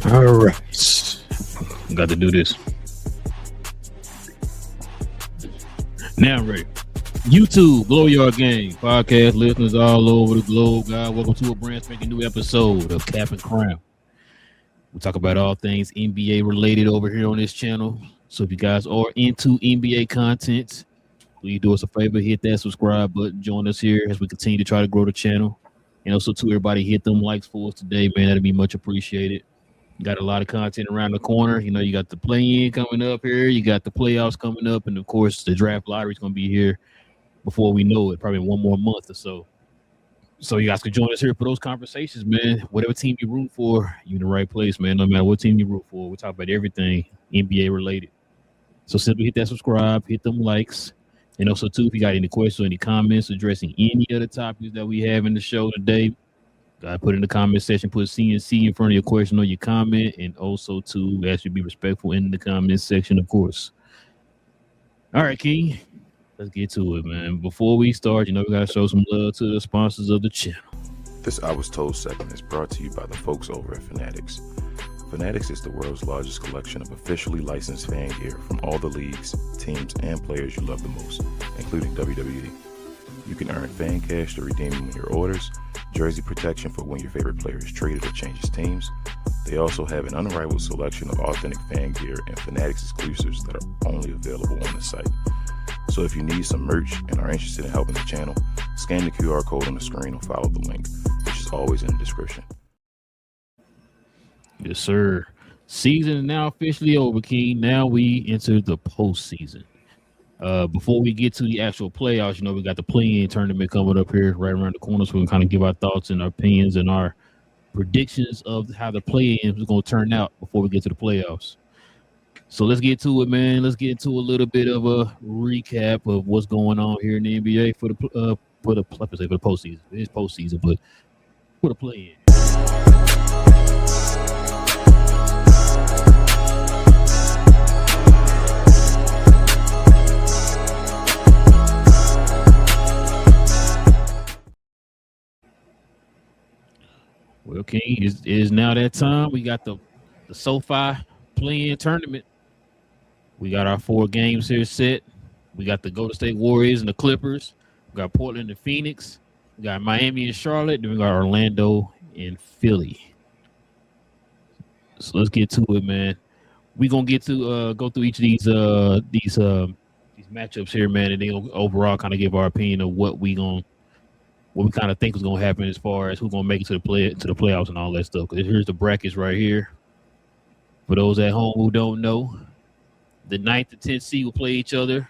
All right. Got to do this. Now I'm ready. YouTube, Blow Yard Gang, podcast listeners all over the globe. God, welcome to a brand spanking new episode of Cap and Crown. We talk about all things NBA related over here on this channel. So if you guys are into NBA content, please do us a favor, hit that subscribe button, join us here as we continue to try to grow the channel. And also to everybody, hit them likes for us today, man. That'd be much appreciated. Got a lot of content around the corner. You know, you got the play-in coming up here. You got the playoffs coming up. And, of course, the draft lottery is going to be here before we know it, probably in one more month or so. So you guys can join us here for those conversations, man. Whatever team you root for, you're in the right place, man. No matter what team you root for, we talk about everything NBA related. So simply hit that subscribe, hit them likes. And also, too, if you got any questions or any comments addressing any of the topics that we have in the show today, put in the comment section, put CNC in front of your question or your comment, and also to ask you to be respectful in the comment section, of course. All right, King, let's get to it, man. Before we start, you know, we got to show some love to the sponsors of the channel. This I Was Told segment is brought to you by the folks over at Fanatics. Fanatics is the world's largest collection of officially licensed fan gear from all the leagues, teams, and players you love the most, including WWE. You can earn fan cash to redeem when your orders, jersey protection for when your favorite player is traded or changes teams. They also have an unrivaled selection of authentic fan gear and Fanatics exclusives that are only available on the site. So if you need some merch and are interested in helping the channel, scan the QR code on the screen or follow the link, which is always in the description. Yes, sir. Season is now officially over, King. Now we enter the postseason. Before we get to the actual playoffs, you know, we got the play-in tournament coming up here right around the corner, so we can kind of give our thoughts and our opinions and our predictions of how the play-in is going to turn out before we get to the playoffs. So let's get to it, man. Let's get into a little bit of a recap of what's going on here in the NBA for the postseason. It is postseason, but for the play-in. Well, King, it is now that time. We got the SoFi play-in tournament. We got our 4 games here set. We got the Golden State Warriors and the Clippers. We got Portland and Phoenix. We got Miami and Charlotte. Then we got Orlando and Philly. So let's get to it, man. We're gonna get to go through each of these matchups here, man, and then overall kind of give our opinion of what we kind of think is going to happen as far as who's going to make it to the playoffs and all that stuff. Because here's the brackets right here. For those at home who don't know, the 9th and 10th seed will play each other.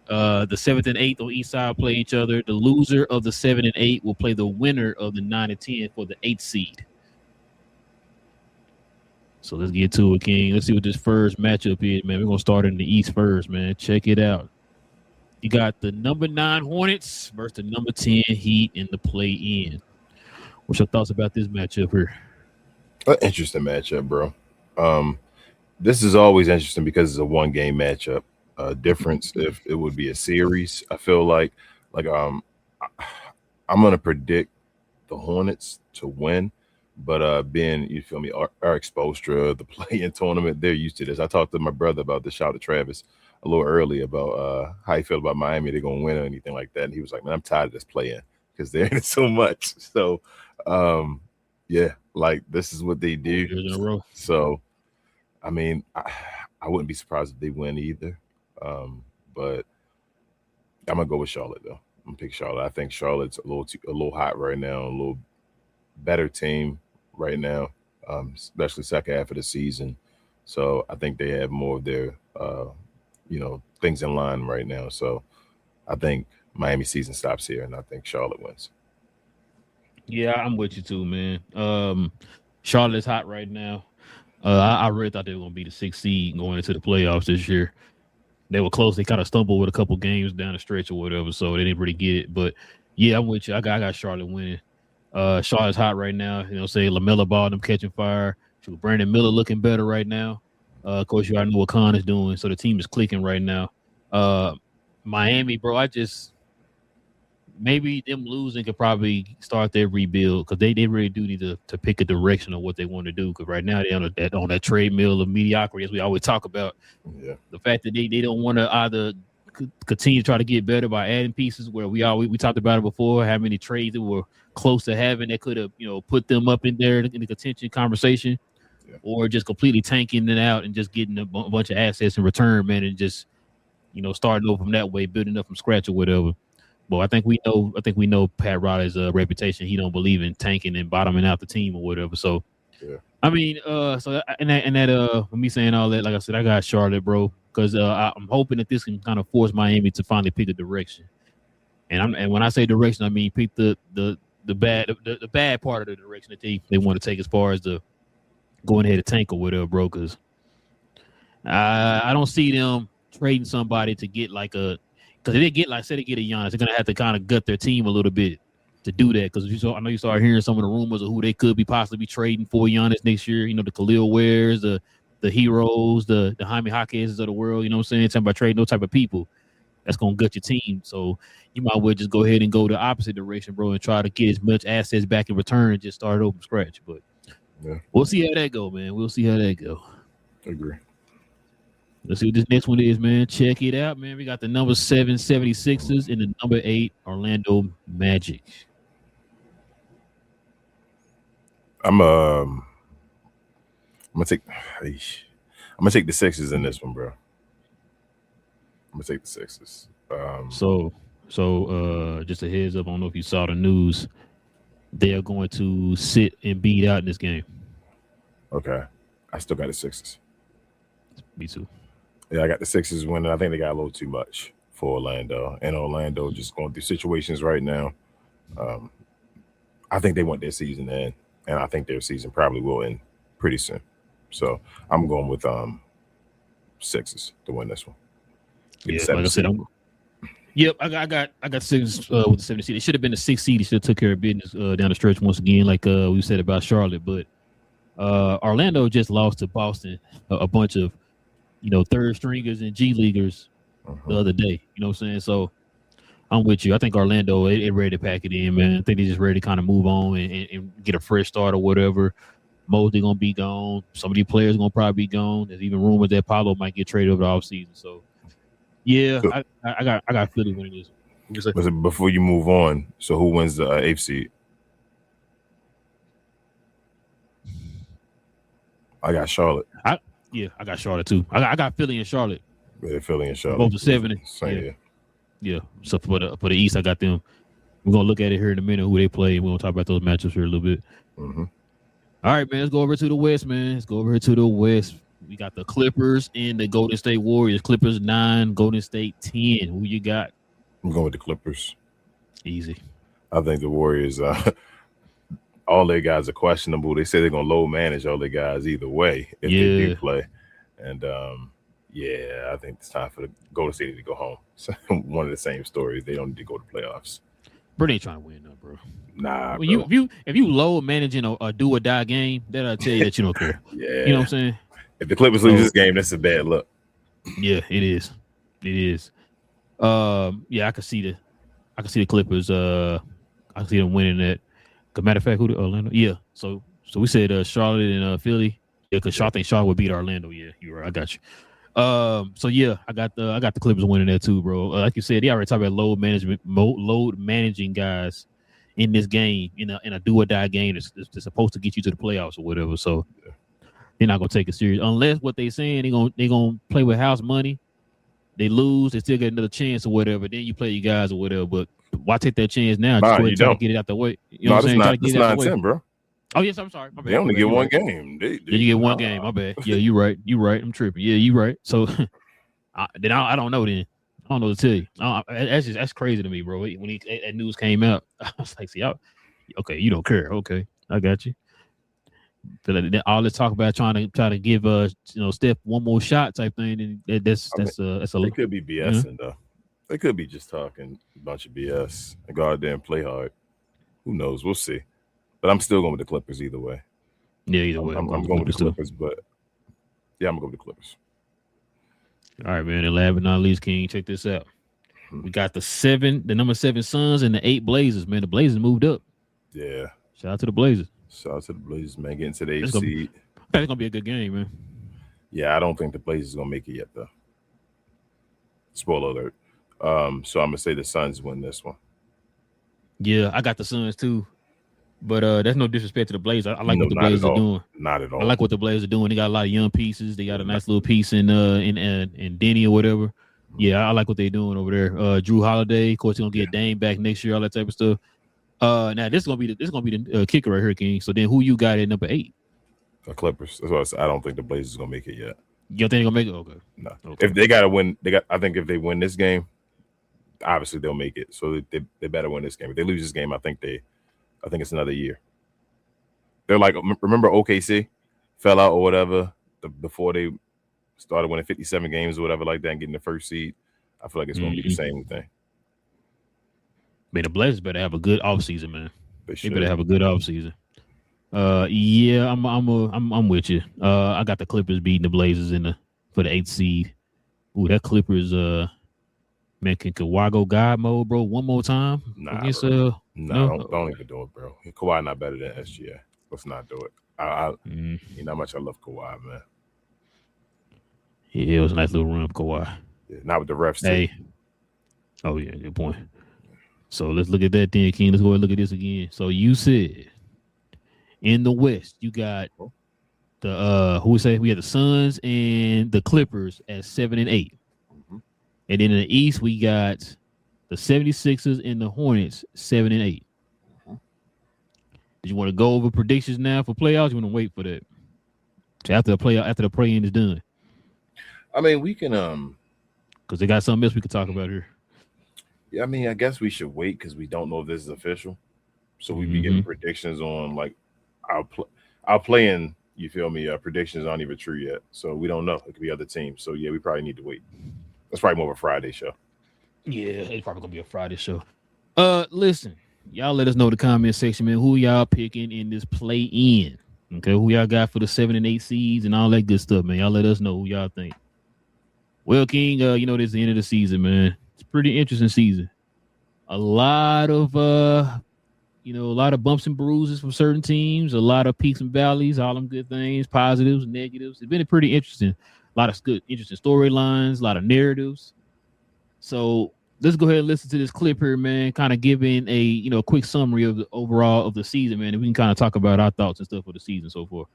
The 7th and 8th on each side will play each other. The loser of the 7 and 8 will play the winner of the 9 and 10 for the 8th seed. So let's get to it, King. Let's see what this first matchup is, man. We're going to start in the East first, man. Check it out. You got the number 9 Hornets versus the number 10 Heat in the play-in. What's your thoughts about this matchup here? An interesting matchup, bro. This is always interesting because it's a one-game matchup. Difference if it would be a series. I feel like I'm gonna predict the Hornets to win, but being, you feel me, our exposure, the play-in tournament, they're used to this. I talked to my brother about this. Shout out to Travis a little early about how he felt about Miami. They're gonna win or anything like that, and he was like, "Man, I'm tired of this play-in because they're in it so much." So, yeah, like this is what they do. So, I mean, I wouldn't be surprised if they win either. But I'm gonna go with Charlotte though. I'm gonna pick Charlotte. I think Charlotte's a little hot right now, a little better team right now, especially second half of the season. So I think they have more of their things in line right now. So I think Miami season stops here, and I think Charlotte wins. Yeah, I'm with you too, man. Charlotte's hot right now. I really thought they were going to be the 6th seed going into the playoffs this year. They were close. They kind of stumbled with a couple games down the stretch or whatever, so they didn't really get it. But, yeah, I'm with you. I got Charlotte winning. Charlotte's hot right now. You know, say LaMelo Ball, them catching fire. Brandon Miller looking better right now. Of course, you already know what Khan is doing, so the team is clicking right now. Miami, bro, maybe them losing could probably start their rebuild because they really do need to pick a direction of what they want to do. Because right now they're on that treadmill of mediocrity, as we always talk about. Yeah. The fact that they don't want to either continue to try to get better by adding pieces, where we talked about it before, how many trades that were close to having that could have put them up in there in the contention conversation, or just completely tanking it out and just getting a bunch of assets in return, man, and just starting over from that way, building up from scratch or whatever. But I think we know Pat Riley's reputation. He don't believe in tanking and bottoming out the team or whatever. So, I mean, for me saying all that, like I said, I got Charlotte, bro, because I'm hoping that this can kind of force Miami to finally pick a direction. And when I say direction, I mean pick the bad part of the direction that they want to take as far as the going ahead and tank or whatever, bro. Because I don't see them trading somebody to get because if they get say they get a Giannis, they're gonna have to kind of gut their team a little bit to do that. Because I know you started hearing some of the rumors of who they could be possibly trading for Giannis next year. The Khalil Wares, the Heroes, the Jaime Jaquez of the world. You know what I'm saying? Talking about trading those type of people. That's gonna gut your team. So you might well just go ahead and go the opposite direction, bro, and try to get as much assets back in return and just start over from scratch. But we'll see how that go, man. We'll see how that go. Agree. Let's see what this next one is, man. Check it out, man. We got the number 7 76ers and the number 8 Orlando Magic. I'm gonna take the Sixers in this one, bro. I'm gonna take the Sixers. So just a heads up, I don't know if you saw the news. They are going to sit and beat out in this game. Okay. I still got the Sixers. Me too. Yeah, I got the Sixers winning. I think they got a little too much for Orlando. And Orlando just going through situations right now. I think they want their season to end. And I think their season probably will end pretty soon. So I'm going with Sixers to win this one. Like I said, I got Sixers with the 7 seed. It should have been the 6 seed. They should have took care of business down the stretch once again, like we said about Charlotte. But Orlando just lost to Boston, a bunch of third stringers and G leaguers the other day. You know what I'm saying? So I'm with you. I think Orlando they ready to pack it in, man. I think they just ready to kind of move on and get a fresh start or whatever. Mosley gonna be gone. Some of these players gonna probably be gone. There's even rumors that Paolo might get traded over the offseason. So yeah, I got Philly winning this. Before you move on, so who wins the 8th seed? I got Charlotte. I got Charlotte too. I got Philly and Charlotte. Yeah, Philly and Charlotte. Both the 7. Yeah. So for the East, I got them. We're gonna look at it here in a minute who they play, and we're gonna talk about those matchups here a little bit. Mm-hmm. All right, man. Let's go over to the West, man. Let's go over to the West. We got the Clippers and the Golden State Warriors. Clippers 9, Golden State 10. Who you got? I'm going with the Clippers. Easy. I think the Warriors, all their guys are questionable. They say they're going to low manage all their guys either way if they do play. And, I think it's time for the Golden State to go home. So one of the same stories. They don't need to go to playoffs. Bro, they ain't trying to win, though, bro. Nah, bro. If you low managing a do or die game, that'll tell you that you don't care. Yeah. You know what I'm saying? If the Clippers lose this game, that's a bad look. Yeah, it is. It is. I can see the Clippers. I can see them winning that. Matter of fact, who the Orlando? Yeah. So we said Charlotte and Philly. Yeah, because I think Charlotte would beat Orlando. Yeah, you're right. I got you. I got the Clippers winning that too, bro. Like you said, they already talked about load managing guys in this game, in a do or die game that's supposed to get you to the playoffs or whatever. So they're not gonna take it serious unless what they saying they gonna play with house money. They lose, they still get another chance or whatever. Then you play you guys or whatever. But why take that chance now? Just go ahead and try to get it out the way. You know what I'm saying? It's not 10, bro. Oh yes, I'm sorry. My bad. They only get one game. You get one game. My bad. Yeah, you're right. I'm tripping. Yeah, you're right. So I don't know. Then I don't know to tell you. That's crazy to me, bro. When that news came out, I was like, "See, okay, you don't care. Okay, I got you." All this talk about trying to give Steph one more shot type thing, and that's a. It could be BSing though. They could be just talking a bunch of BS and go out there and play hard. Who knows? We'll see. But I'm still going with the Clippers either way. Yeah, either way. I'm going with the Clippers, but I'm going to go with the Clippers. All right, man. And last but not least, King, check this out. We got the number 7 Suns and the 8 Blazers. Man, the Blazers moved up. Yeah. Shout out to the Blazers. Shout out to the Blazers, man. Getting to the 8th It's seed. gonna be a good game, man. Yeah, I don't think the Blazers gonna make it yet, though. Spoiler alert. So I'm gonna say the Suns win this one. Yeah, I got the Suns too. But that's no disrespect to the Blazers. I like No, what the not Blazers at are all. doing. Not at all. I like what the Blazers are doing. They got a lot of young pieces. They got a nice little piece in Denny or whatever. Yeah, I like what they're doing over there. Drew Holiday, of course, he's gonna get Dame back next year, all that type of stuff. Now this is gonna be the kicker right here, King. So then who you got at number 8? The Clippers. That's what I said. I don't think the Blazers gonna make it yet. You don't think they're gonna make it? Okay. No. Okay. If they gotta win, I think if they win this game, obviously they'll make it. So they better win this game. If they lose this game, I think it's another year. They're like, remember OKC fell out or whatever before they started winning 57 games or whatever like that and getting the first seed. I feel like it's going to be the same thing. Man, the Blazers better have a good offseason, man. They better have a good offseason. Yeah, I'm with you. I got the Clippers beating the Blazers for the 8th seed. Ooh, that Clippers man, can Kawhi go God mode, bro, one more time? Nah, against, no, no? don't even do it, bro. Kawhi not better than SGA. Let's not do it. You know how much I love Kawhi, man. Yeah, it was a nice little run for Kawhi. Yeah, not with the refs. Hey. Oh, yeah, good point. So let's look at that then, King. Let's go ahead and look at this again. So you said in the West, you got the we had the Suns and the Clippers at 7 and 8. Mm-hmm. And then in the East, we got the 76ers and the Hornets 7 and 8. Mm-hmm. Did you want to go over predictions now for playoffs? You want to wait for that? So after the play-in is done. I mean, we can because they got something else we could talk about here. Yeah, I mean, I guess we should wait because we don't know if this is official. So we be getting predictions on like our play-in. You feel me? Predictions aren't even true yet, so we don't know. It could be other teams. So yeah, we probably need to wait. That's probably more of a Friday show. Yeah, it's probably gonna be a Friday show. Listen, y'all let us know in the comment section, man, who y'all picking in this play-in. Okay, who y'all got for the 7 and 8 seeds and all that good stuff, man. Y'all let us know who y'all think. Well, King, you know, this is the end of the season, man. It's a pretty interesting season. A lot of bumps and bruises from certain teams, a lot of peaks and valleys, all them good things, positives, negatives. It's been pretty interesting. A lot of good, interesting storylines, a lot of narratives. So let's go ahead and listen to this clip here, man, kind of giving a quick summary of the overall of the season, man. And we can kind of talk about our thoughts and stuff for the season so forth.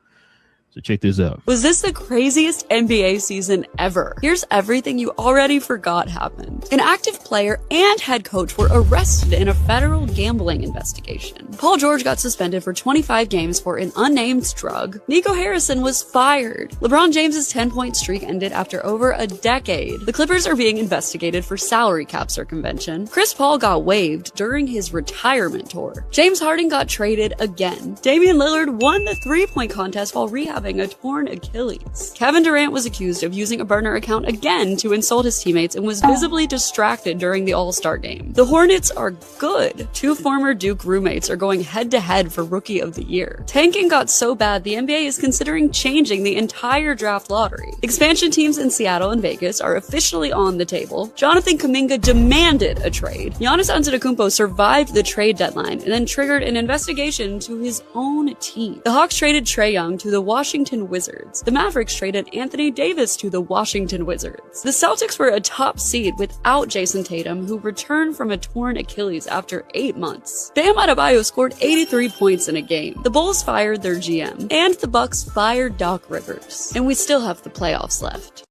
So check this out. Was this the craziest NBA season ever? Here's everything you already forgot happened. An active player and head coach were arrested in a federal gambling investigation. Paul George got suspended for 25 games for an unnamed drug. Nico Harrison was fired. LeBron James's 10-point streak ended after over a decade. The Clippers are being investigated for salary cap circumvention. Chris Paul got waived during his retirement tour. James Harden got traded again. Damian Lillard won the 3-point contest while rehabbing a torn Achilles. Kevin Durant was accused of using a burner account again to insult his teammates and was visibly distracted during the All-Star game. The Hornets are good. 2 former Duke roommates are going head-to-head for Rookie of the Year. Tanking got so bad the NBA is considering changing the entire draft lottery. Expansion teams in Seattle and Vegas are officially on the table. Jonathan Kuminga demanded a trade. Giannis Antetokounmpo survived the trade deadline and then triggered an investigation to his own team. The Hawks traded Trae Young to the Washington Wizards. The Mavericks traded Anthony Davis to the Washington Wizards. The Celtics were a top seed without Jason Tatum, who returned from a torn Achilles after 8 months. Bam Adebayo scored 83 points in a game. The Bulls fired their GM, and the Bucks fired Doc Rivers. And we still have the playoffs left.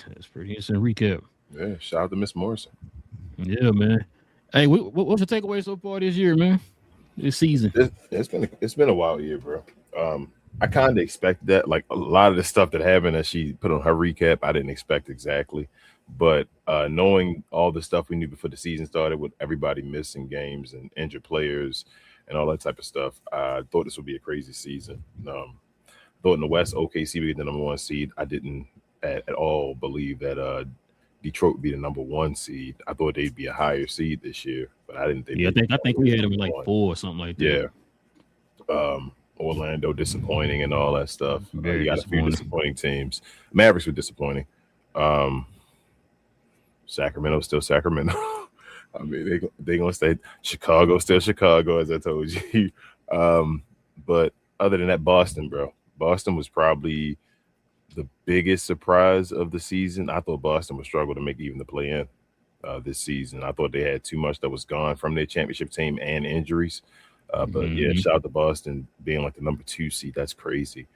That's pretty interesting recap. Yeah, shout out to Miss Morrison. Yeah, man. Hey, what's your takeaway so far this year, man? This season? It's been a wild year, bro. I kind of expected that. Like a lot of the stuff that happened that she put on her recap, I didn't expect exactly. But knowing all the stuff we knew before the season started, with everybody missing games and injured players and all that type of stuff, I thought this would be a crazy season. Thought in the West, OKC would get the number 1 seed. I didn't at all believe that Detroit would be the number 1 seed. I thought they'd be a higher seed this year, but I didn't think. Yeah, I think we had them like 4 or something like that. Yeah. Orlando disappointing and all that stuff. Very You got a few disappointing. disappointing teams. Mavericks were disappointing. Sacramento still Sacramento. I mean, they gonna stay. Chicago still Chicago, as I told you. But other than that, Boston, bro. Boston was probably the biggest surprise of the season. I thought Boston would struggle to make even the play-in this season. I thought they had too much that was gone from their championship team and injuries. But yeah, shout out to Boston being like the number 2 seed. That's crazy.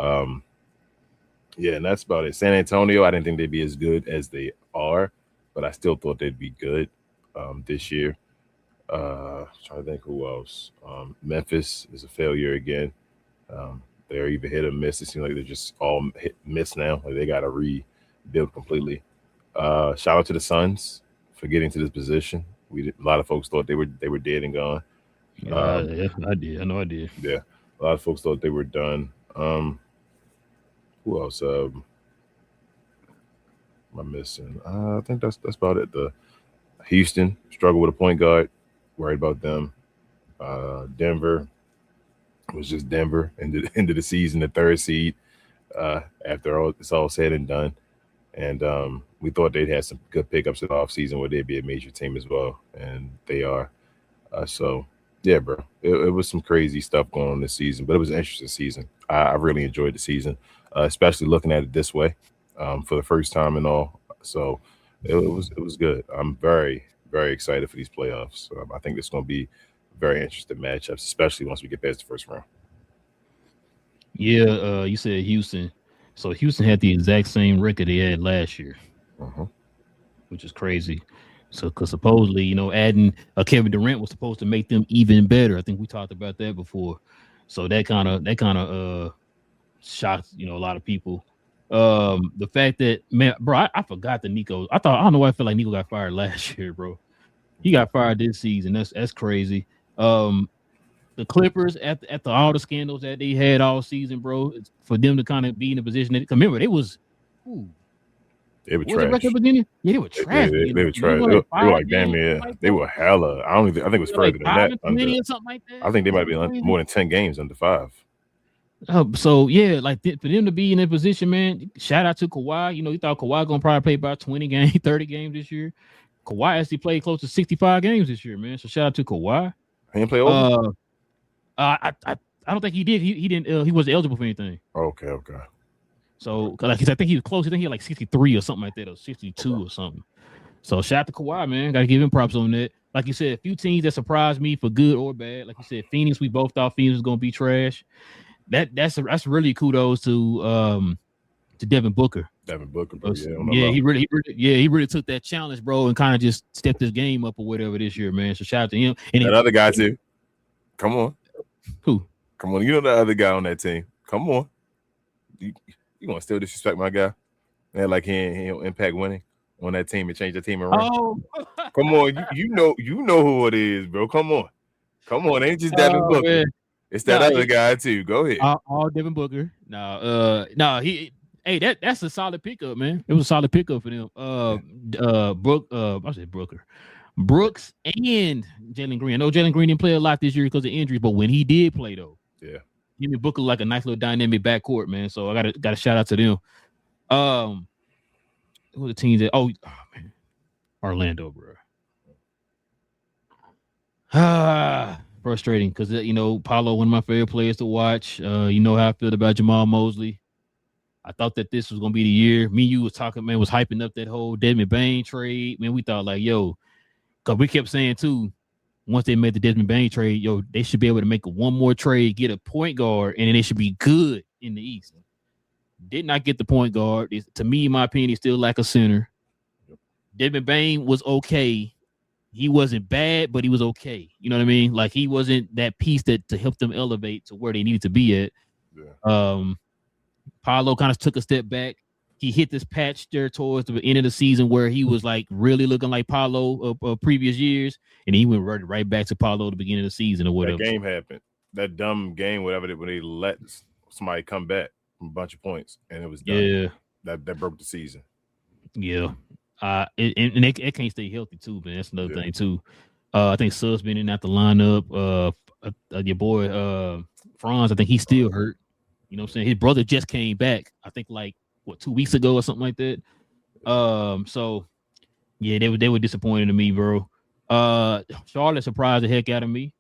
Yeah, and that's about it. San Antonio, I didn't think they'd be as good as they are, but I still thought they'd be good this year. Trying to think who else. Memphis is a failure again. They're either hit or miss. It seems like they're just all hit miss now. Like they got to rebuild completely. Shout out to the Suns for getting to this position. A lot of folks thought they were dead and gone. Yeah, I did. I know I did. Yeah, a lot of folks thought they were done. Who else? Am I missing? I think that's about it. The Houston struggled with a point guard. Worried about them. Denver was just Denver. End of the season, the 3rd seed. After it's all said and done, and we thought they'd had some good pickups in the offseason where they'd be a major team as well, and they are. So yeah, bro, it was some crazy stuff going on this season, but it was an interesting season. I really enjoyed the season, especially looking at it this way for the first time and all. So it was good. I'm very, very excited for these playoffs. I think it's going to be very interesting matchups, especially once we get past the first round. Yeah, you said Houston. So Houston had the exact same record they had last year, which is crazy. So, because supposedly, adding Kevin Durant was supposed to make them even better. I think we talked about that before. So that kind of shocked a lot of people. The fact that, man, bro, I forgot that Nico. I don't know why I feel like Nico got fired last year, bro. He got fired this season. That's crazy. The Clippers after all the scandals that they had all season, bro, for them to kind of be in a position that, remember, they were trash. Yeah, they were trash. They were trash. They were like damn near. They were hella. I think it was further than that. Something like that. I think they might be more than 10 games under 5. So yeah, like for them to be in that position, man. Shout out to Kawhi. You thought Kawhi gonna probably play about 20 games, 30 games this year. Kawhi actually played close to 65 games this year, man. So shout out to Kawhi. He didn't play over. I don't think he did. He didn't. He wasn't eligible for anything. Okay. So like I think he was close. I think he had like 63 or something like that, or 62 or something. So shout out to Kawhi, man. Got to give him props on that. Like you said, a few teams that surprised me for good or bad. Like you said, Phoenix. We both thought Phoenix was gonna be trash. That's really kudos to Devin Booker. Devin Booker, bro. He really took that challenge, bro, and kind of just stepped his game up or whatever this year, man. So shout out to him. And that other guy too. Come on. Who? Come on. You know the other guy on that team. Come on. You gonna still disrespect my guy? Man, like he'll impact winning on that team and change the team around. Oh. Come on. You know who it is, bro. Come on. Ain't just Devin Booker. Man. It's that other guy too. Go ahead. All Devin Booker. That's a solid pickup, man. It was a solid pickup for them. Brooks and Jalen Green. I know Jalen Green didn't play a lot this year because of injuries, but when he did play, though, Jimmy Booker like a nice little dynamic backcourt, man. So I got to shout out to them. Who are the teams that? Oh man, Orlando, bro. Frustrating because Paolo, one of my favorite players to watch. You know how I feel about Jamal Mosley. I thought that this was gonna be the year. Me and you was talking, man, was hyping up that whole Desmond Bane trade. Man, we thought like, because we kept saying too, once they made the Desmond Bane trade, they should be able to make one more trade, get a point guard, and then they should be good in the East. Did not get the point guard. To me, in my opinion, he still lack a center. Desmond Bane was okay. He wasn't bad, but he was okay. You know what I mean? Like he wasn't that piece to help them elevate to where they needed to be at. Yeah. Paolo kind of took a step back. He hit this patch there towards the end of the season where he was like really looking like Paolo of previous years, and he went right back to Paolo at the beginning of the season or whatever. That game happened. That dumb game, whatever, when they let somebody come back from a bunch of points, and it was done. Yeah. That broke the season. Yeah. It can't stay healthy too, man. That's another thing too. I think Suggs been in out the lineup. your boy Franz. I think he's still hurt. You know what I'm saying? His brother just came back. I think like 2 weeks ago or something like that. So yeah, they were disappointed to me, bro. Charlotte surprised the heck out of me.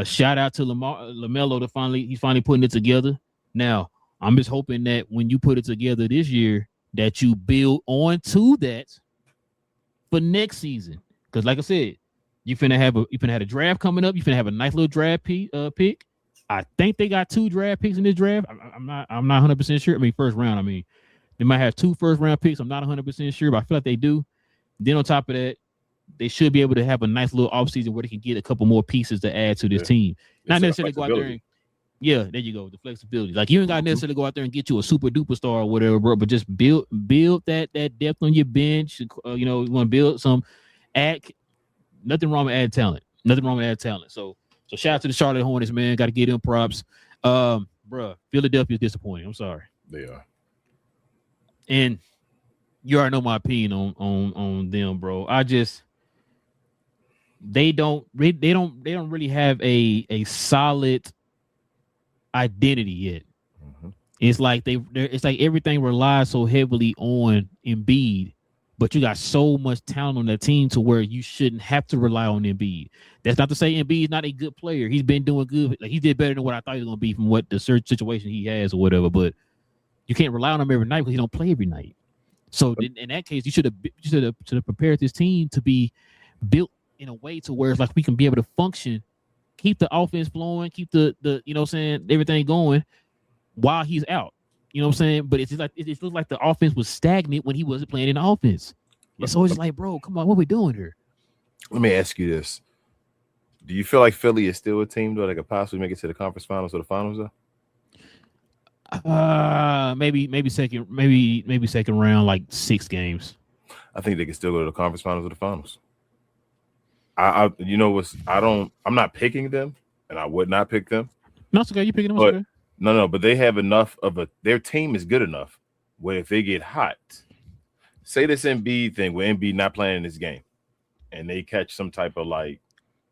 Shout out to LaMelo he's finally putting it together. Now I'm just hoping that when you put it together this year, that you build on to that for next season. Because like I said, you finna have a draft coming up. You finna have a nice little draft pick. I think they got 2 draft picks in this draft. I'm not 100% sure. I mean, first round. I mean, they might have 2 first round picks. I'm not 100% sure, but I feel like they do. Then on top of that, they should be able to have a nice little offseason where they can get a couple more pieces to add to this team. Not necessarily go out there and there you go, the flexibility. Like you ain't got to necessarily go out there and get you a super duper star or whatever, bro. But just build that depth on your bench. You want to build some. Nothing wrong with adding talent. So shout out to the Charlotte Hornets, man. Got to get them props. Bro, Philadelphia's disappointing. I'm sorry. They are. And you already know my opinion on them, bro. They don't really have a solid identity yet. Mm-hmm. It's like it's like everything relies so heavily on Embiid, but you got so much talent on that team to where you shouldn't have to rely on Embiid. That's not to say Embiid is not a good player. He's been doing good. Like he did better than what I thought he was going to be from what the search situation he has or whatever. But you can't rely on him every night because he don't play every night. So in that case, you should have prepared this team to be built in a way to where it's like we can be able to function, keep the offense flowing, keep the you know what I'm saying, everything going while he's out. You know what I'm saying? But it's just like it looks like the offense was stagnant when he wasn't playing in the offense. It's always like, bro, come on, what are we doing here? Let me ask you this. Do you feel like Philly is still a team though that could possibly make it to the conference finals or the finals though? Maybe second round, like 6 games. I think they can still go to the conference finals or the finals. I'm not picking them, and I would not pick them. No, it's okay. You picking them? But, okay. No, but they have enough their team is good enough where if they get hot, say this Embiid thing where Embiid not playing in this game, and they catch some type of like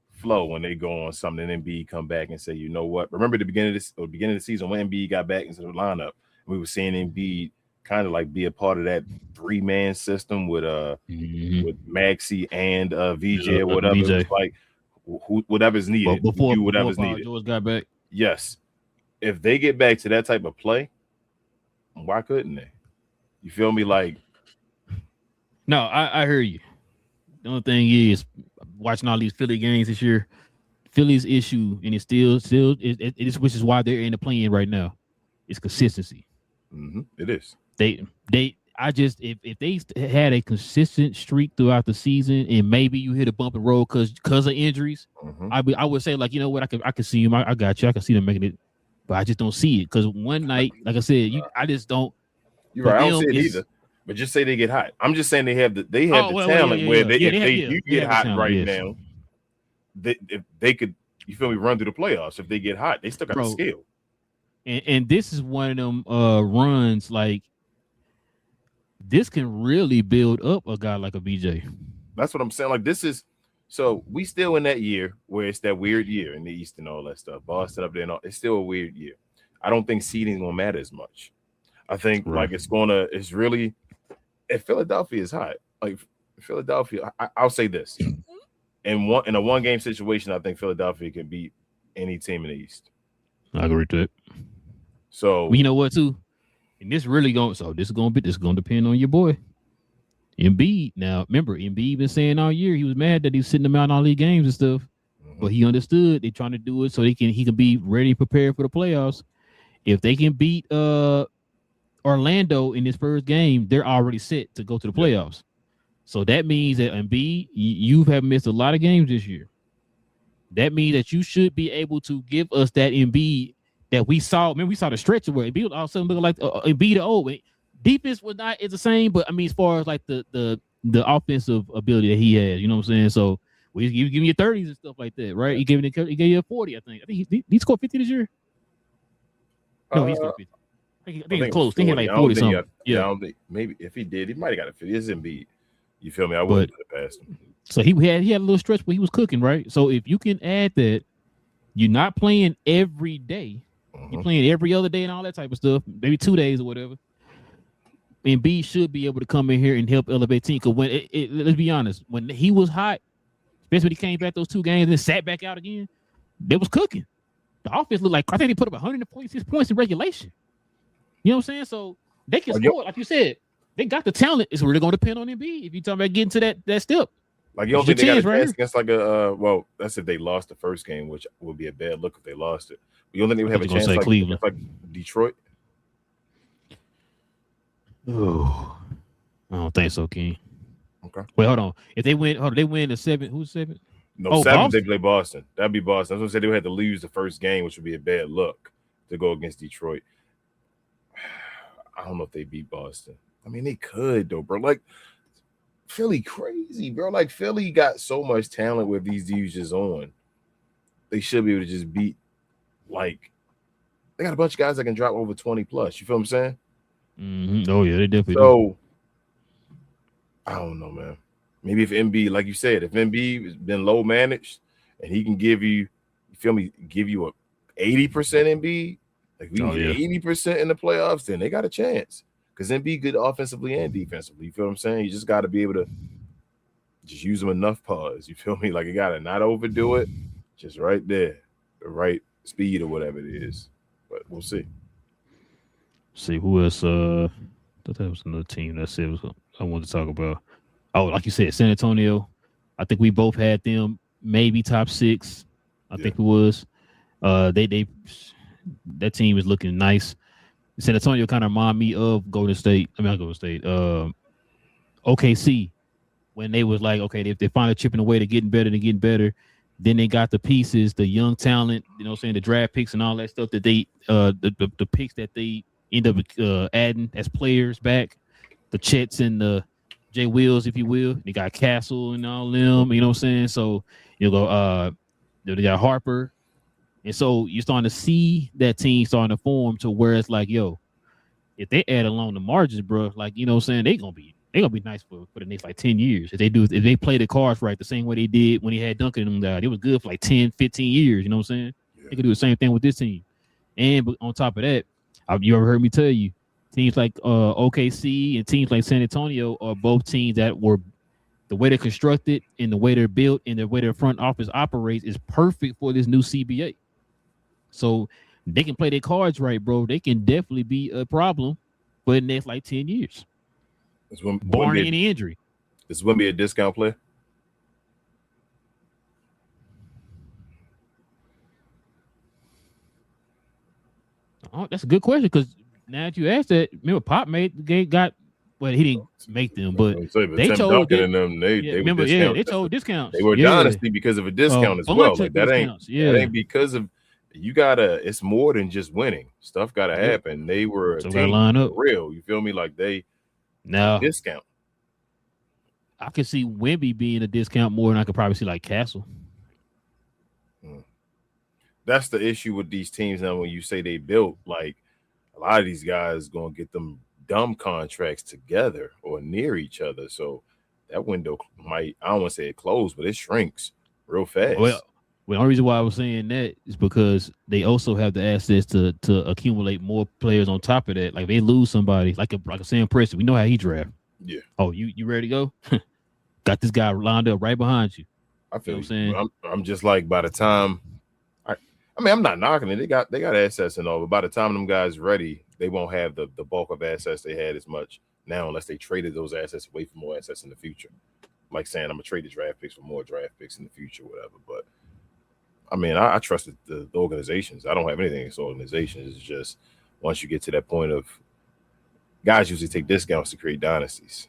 flow when they go on something, and Embiid come back and say, you know what? Remember the beginning of the season when Embiid got back into the lineup, we were seeing Embiid kind of like be a part of that 3-man system with with Maxey and VJ or whatever. VJ. It was like whatever's needed. Before whatever's needed. George got back. Yes. If they get back to that type of play, why couldn't they? You feel me? Like, no, I hear you. The only thing is watching all these Philly games this year, Philly's issue, and it's still it is, which is why they're in the play-in right now. It's consistency. Mm-hmm. It is. If they had a consistent streak throughout the season, and maybe you hit a bump and roll because of injuries, mm-hmm. I would say, like, you know what, I can see him. I got you. I can see them making it, but I just don't see it because one night, like I said, I just don't. You're right. I don't see it either. But just say they get hot. I'm just saying they have the talent where if they get hot now, if they could, you feel me, run through the playoffs. If they get hot, they still got the skill. And this is one of them runs, like, this can really build up a guy like a BJ. That's what I'm saying. Like, this is, so we still in that year where it's that weird year in the East and all that stuff. Boston up there, and all, it's still a weird year. I don't think seeding gonna matter as much. I think it's really, if Philadelphia is hot, like Philadelphia, I'll say this. In a one-game situation, I think Philadelphia can beat any team in the East. I agree to it. So you know what, too? And this is going to depend on your boy Embiid. Now, remember, Embiid been saying all year he was mad that he's sitting them out in all these games and stuff, but he understood they're trying to do it so he can be ready, prepared for the playoffs. If they can beat Orlando in this first game, they're already set to go to the playoffs. So that means that Embiid, you have missed a lot of games this year. That means that you should be able to give us that Embiid that we saw. Remember, we saw the stretch where Embiid all of a sudden looked like Embiid of old. Defense was not is the same, but I mean, as far as like the offensive ability that he has, you know what I'm saying? So we give you 30s and stuff like that, right? He gave you a 40, I think. I think he scored 50 this year. No, he scored 50. I think it's close. I think he had like 40 something. I don't think, maybe if he did, he might have got a 50. It's Embiid. You feel me? I wouldn't put it past him. So he had a little stretch where he was cooking, right? So if you can add that You're not playing every day. You're playing every other day and all that type of stuff. Maybe 2 days or whatever. And B should be able to come in here and help elevate team. Because when let's be honest, when he was hot, especially when he came back those 2 games and sat back out again, they was cooking. The offense looked like I think they put up 146 points in regulation. You know what I'm saying? So they can score, like you said. They got the talent. It's really going to depend on Embiid if you're talking about getting to that step. Like you don't think they got a chance against like a well, that's if they lost the first game, which would be a bad look if they lost it. But you don't think they would have a chance like Cleveland, like Detroit? Oh, I don't think so, King. Okay. Wait, hold on. If they win, they win the 7. Who's 7? No, 7. They play Boston. That'd be Boston. I was gonna say they would have to lose the first game, which would be a bad look to go against Detroit. I don't know if they beat Boston. I mean, they could though, bro. Like Philly crazy, bro. Like Philly got so much talent with these dudes just on. They should be able to just beat. Like they got a bunch of guys that can drop over 20 plus. You feel what I'm saying? Mm-hmm. Oh yeah, they definitely. So I don't know, man. Maybe if Embiid, like you said, if Embiid has been low managed and he can give you feel me, give you a 80% Embiid, like we get 80% in the playoffs, then they got a chance. Because Embiid good offensively and defensively. You feel what I'm saying? You just got to be able to just use them enough pause. You feel me? Like you got to not overdo it. Just right there, the right speed or whatever it is. But we'll see. See who else? I thought that was another team that said I wanted to talk about. Oh, like you said, San Antonio. I think we both had them maybe top 6. I think it was. They that team is looking nice. San Antonio kind of remind me of Golden State. I mean, not Golden State. OKC, when they was like, okay, if they're finally chipping away to getting better, then they got the pieces, the young talent, you know what I'm saying, the draft picks and all that stuff that they, the picks that they end up adding as players back, the Chets and the Jay Wills, if you will. They got Castle and all them, you know what I'm saying? So, you know, they got Harper. And so you're starting to see that team starting to form to where it's like, yo, if they add along the margins, bro, like, you know what I'm saying, they're gonna be nice for the next like 10 years. If they play the cards right, the same way they did when he had Duncan and them, it was good for like 10, 15 years, you know what I'm saying? Yeah. They could do the same thing with this team. And on top of that, you ever heard me tell you, teams like OKC and teams like San Antonio are both teams that were the way they're constructed and the way they're built and the way their front office operates is perfect for this new CBA. So they can play their cards right, bro. They can definitely be a problem for the next like 10 years. Barring any injury. This wouldn't be a discount play. Oh, that's a good question because now that you asked that, remember Pop he didn't make them, but they Tim told Duncan and them, they told discounts. They were dynasty because of a discount as well. Like that ain't because of. It's more than just winning. Stuff gotta happen. They were a team line up real. You feel me? Like they discount. I could see Wemby being a discount more than I could probably see like Castle. That's the issue with these teams now. When you say they built, like a lot of these guys gonna get them dumb contracts together or near each other. So that window I don't want to say it closed, but it shrinks real fast. Well, the only reason why I was saying that is because they also have the assets to accumulate more players on top of that. Like they lose somebody, like a Sam Preston. We know how he draft. Yeah. Oh, you ready to go? Got this guy lined up right behind you. I feel what I'm saying. I'm just like by the time I mean, I'm not knocking it. They got assets and all, but by the time them guys ready, they won't have the bulk of assets they had as much now unless they traded those assets away for more assets in the future. Like saying I'm gonna trade the draft picks for more draft picks in the future, whatever. But I mean, I trust the organizations. I don't have anything against organizations. It's just once you get to that point of guys usually take discounts to create dynasties.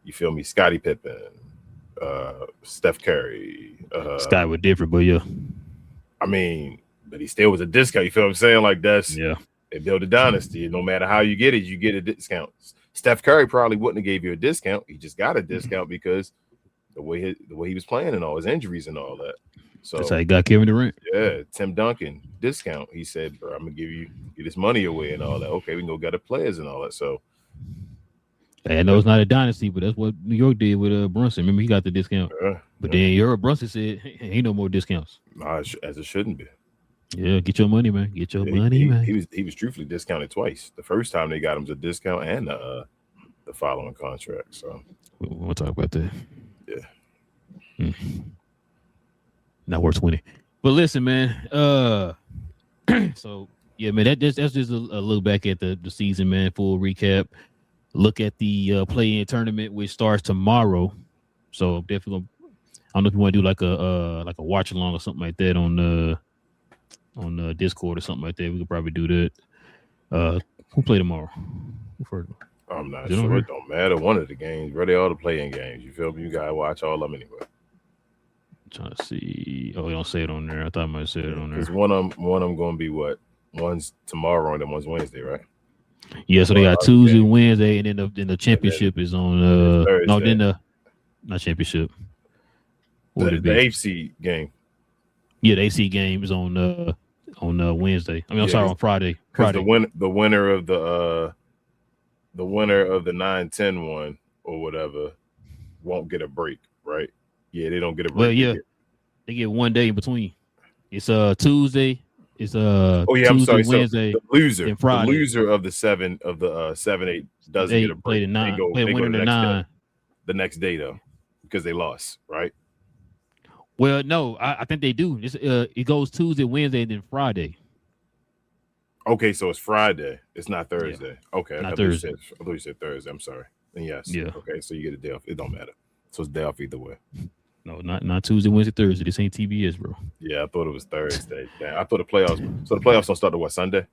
You feel me? Scottie Pippen, Steph Curry. Scott was different, but yeah. I mean, but he still was a discount. You feel what I'm saying? Like they build a dynasty. No matter how you get a discount. Steph Curry probably wouldn't have gave you a discount. He just got a discount because the way he was playing and all his injuries and all that. So that's how he got Kevin Durant. Yeah, Tim Duncan discount. He said, "Bro, I'm gonna get this money away and all that." Okay, we can go get the players and all that. So I know it's not a dynasty, but that's what New York did with Brunson. Remember, he got the discount. But then your Brunson said, ain't no more discounts. Nah, as it shouldn't be. Yeah, get your money, man. Get your money, man. He was truthfully discounted twice. The first time they got him a discount and the following contract. So we'll talk about that. Yeah. Not worth 20. But listen, man. So yeah, man, that's just a look back at the season, man. Full recap. Look at the play-in tournament, which starts tomorrow. So definitely, I don't know if you want to do like a watch along or something like that on Discord or something like that. We could probably do that. Who play tomorrow? I'm not sure. It don't matter. One of the games, bro. They all the play-in games. You feel me? You gotta watch all of them anyway. I'm trying to see. Oh, you don't say it on there. I thought I might have said it on there. Because one of them gonna be what? One's tomorrow and then one's Wednesday, right? Yeah, so they got Tuesday, Wednesday, and then the championship is on not championship. The AFC game. Yeah, the AC game is on Wednesday. I mean, I'm sorry, on Friday. The winner of the 9-10 one or whatever won't get a break, right? Yeah, they don't get a break. Well, yeah, they get 1 day in between. It's Tuesday. It's Tuesday, I'm sorry. Wednesday, so the Friday. The loser of the 7-8 doesn't get a break. Play the 9. They go the 9. The next day though, because they lost, right? Well, no, I think they do. It goes Tuesday, Wednesday, and then Friday. Okay, so it's Friday. It's not Thursday. Yeah. Okay, not Thursday. I thought you said Thursday. I'm sorry. And yes. Yeah. Okay, so you get a day off. It don't matter. So it's day off either way. No, not Tuesday, Wednesday, Thursday. This ain't TBS, bro. Yeah, I thought it was Thursday. Damn, I thought the playoffs. So the playoffs don't start to what, Sunday?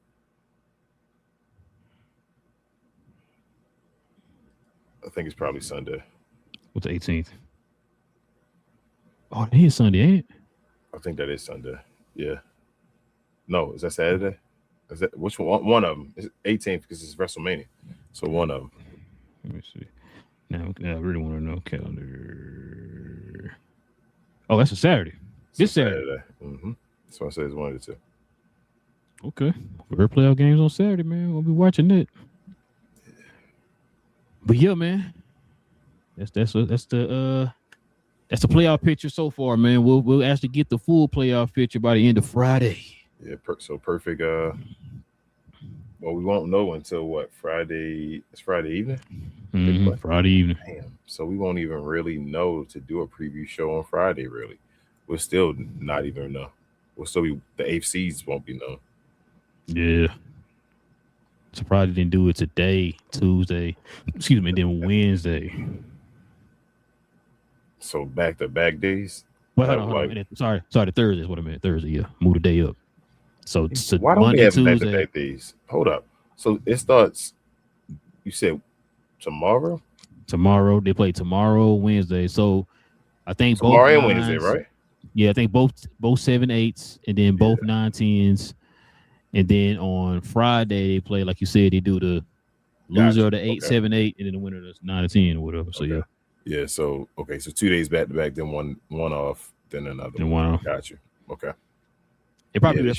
I think it's probably Sunday. What's the 18th? Oh, it is Sunday, ain't it? I think that is Sunday. Yeah. No, is that Saturday? Is that which one? One of them is 18th because it's WrestleMania. So one of them. Let me see. Now I really want to know calendar. Oh, that's a Saturday. This Saturday. Mm-hmm. So I said it's one of the two. Okay. We're playoff games on Saturday, man. We'll be watching it. But yeah, man. That's the playoff picture so far, man. We'll actually get the full playoff picture by the end of Friday. Yeah, so perfect. Well, we won't know until what? Friday? It's Friday evening? Mm-hmm. Friday evening. Damn. So we won't even really know to do a preview show on Friday, really. We'll still not even know. We'll still be, the AFCs won't be known. Yeah. Surprised they didn't do it today, Tuesday. Excuse me, then Wednesday. So back-to-back days? Well, hold on. Sorry, the Thursday is what I meant. Thursday, yeah. Move the day up. So why don't Monday, we have Tuesday, back-to-back days? Hold up. So it starts, you said tomorrow? Tomorrow. They play tomorrow, Wednesday. So I think tomorrow both and Wednesday, right? Yeah, I think both 7-8s and then both 9-10s. And then on Friday they play, like you said, they do the loser of the 8-7-8 and then the winner of the 9-10 or whatever. So yeah. Yeah, so 2 days back to back, then one off, then another. Then one off. Got you. Okay. They probably do that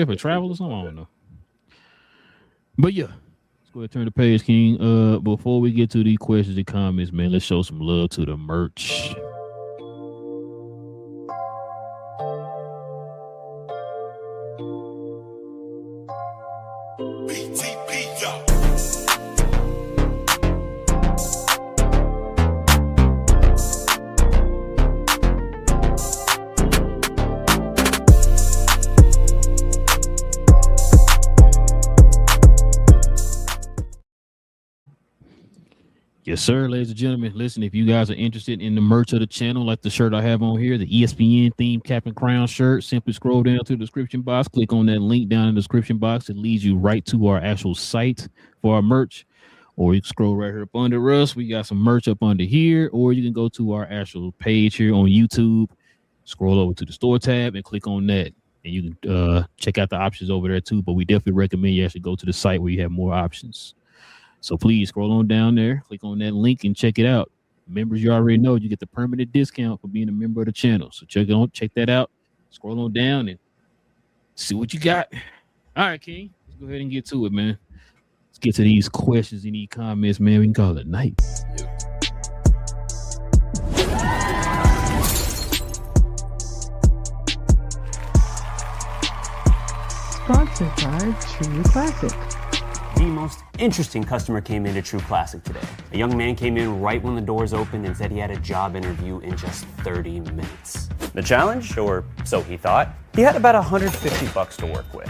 for travel or something. I don't know. But yeah, let's go ahead and turn the page, King. Before we get to the questions and comments, man, let's show some love to the merch. Yes, sir, ladies and gentlemen. Listen, if you guys are interested in the merch of the channel, like the shirt I have on here, the ESPN themed cap and crown shirt, simply scroll down to the description box, click on that link down in the description box. It leads you right to our actual site for our merch. Or you can scroll right here up under us. We got some merch up under here. Or you can go to our actual page here on YouTube, scroll over to the store tab and click on that. And you can check out the options over there too. But we definitely recommend you actually go to the site where you have more options. So please scroll on down there, click on that link and check it out. Members, you already know you get the permanent discount for being a member of the channel. So check that out. Scroll on down and see what you got. All right, King, let's go ahead and get to it, man. Let's get to these questions and these comments, man. We can call it night. Sponsored by True Classic. The most interesting customer came into True Classic today. A young man came in right when the doors opened and said he had a job interview in just 30 minutes. The challenge, or so he thought, he had about $150 to work with.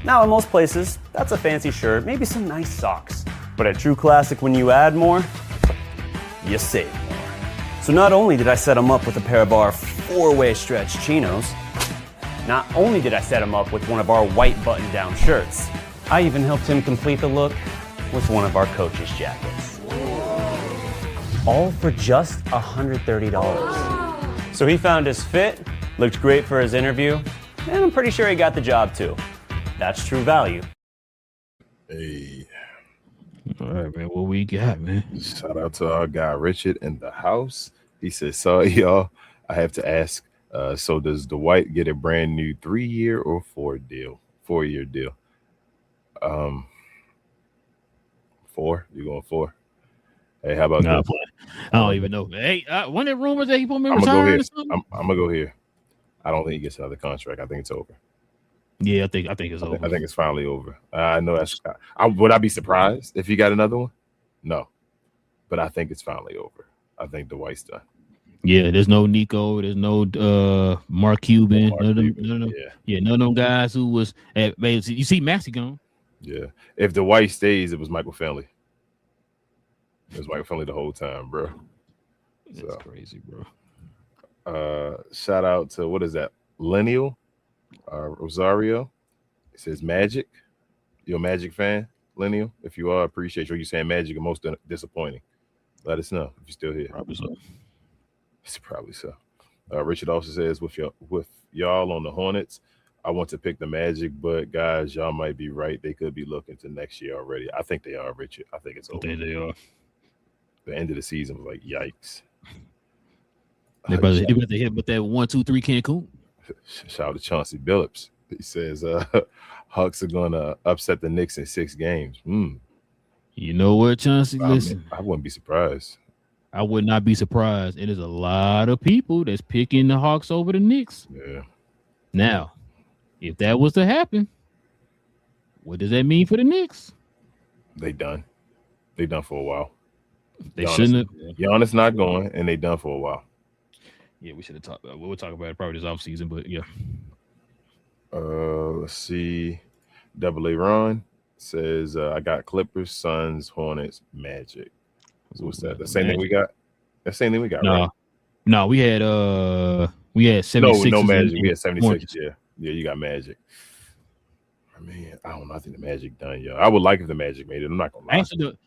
Now, in most places, that's a fancy shirt, maybe some nice socks. But at True Classic, when you add more, you save more. So not only did I set him up with a pair of our 4-way stretch chinos, not only did I set him up with one of our white button-down shirts, I even helped him complete the look with one of our coach's jackets. All for just $130. So he found his fit, looked great for his interview, and I'm pretty sure he got the job too. That's true value. Hey, All right, man. What we got, man? shout out to our guy Richard in the house. He said, "Sorry, y'all. I have to ask. So does Dwight get a brand new 3-year or 4-year deal? 4. You going 4? Hey, how about Nah, that? I don't even know. Hey, one of the rumors that he supposed to be I'm gonna go retiring here. or something? I'm gonna go here. I don't think he gets another contract. I think it's over. Yeah, I think it's over. I think it's finally over. I know that's. Would I be surprised if he got another one? No, but I think it's finally over. I think Dwight's done. Yeah, there's no Nico, there's no Mark Cuban, Mark none of them, Cuban, none of them guys who was at. You see, Maxey gone. Yeah. If Dwight stays, it was Michael Finley. It was Michael Finley the whole time, bro. That's crazy, bro. Shout out to what is that? Lineal Rosario. It says Magic. You're a Magic fan, Lineal? If you are, I appreciate you. You're saying Magic are most disappointing. Let us know if you're still here. Probably so. It's probably so. Richard also says with y'all on the Hornets, I want to pick the Magic, but guys, y'all might be right. They could be looking to next year already. I think they are, Richard. I think it's over. I think they are. The end of the season was like, yikes. They about to hit with that 1, 2, 3 Cancun. Shout out to Chauncey Billups. He says Hawks are gonna upset the Knicks in 6 games. You know what, Chauncey? Listen, I wouldn't be surprised. I would not be surprised. It is a lot of people that's picking the Hawks over the Knicks. Yeah. Now, if that was to happen, what does that mean for the Knicks? They done. They done for a while. They shouldn't have. Giannis not going, and they done for a while. Yeah, we should have talked about it. We'll talk about it probably this offseason, but yeah. Let's see. Double A Ron says, I got Clippers, Suns, Hornets, Magic. So what's that? The same thing we got? The same thing we got, right? No, we had 76. No Magic. We had 76. Yeah, you got Magic. I mean, I don't know. I think the Magic done, yo. I would like if the Magic made it. I'm not gonna lie. Actually,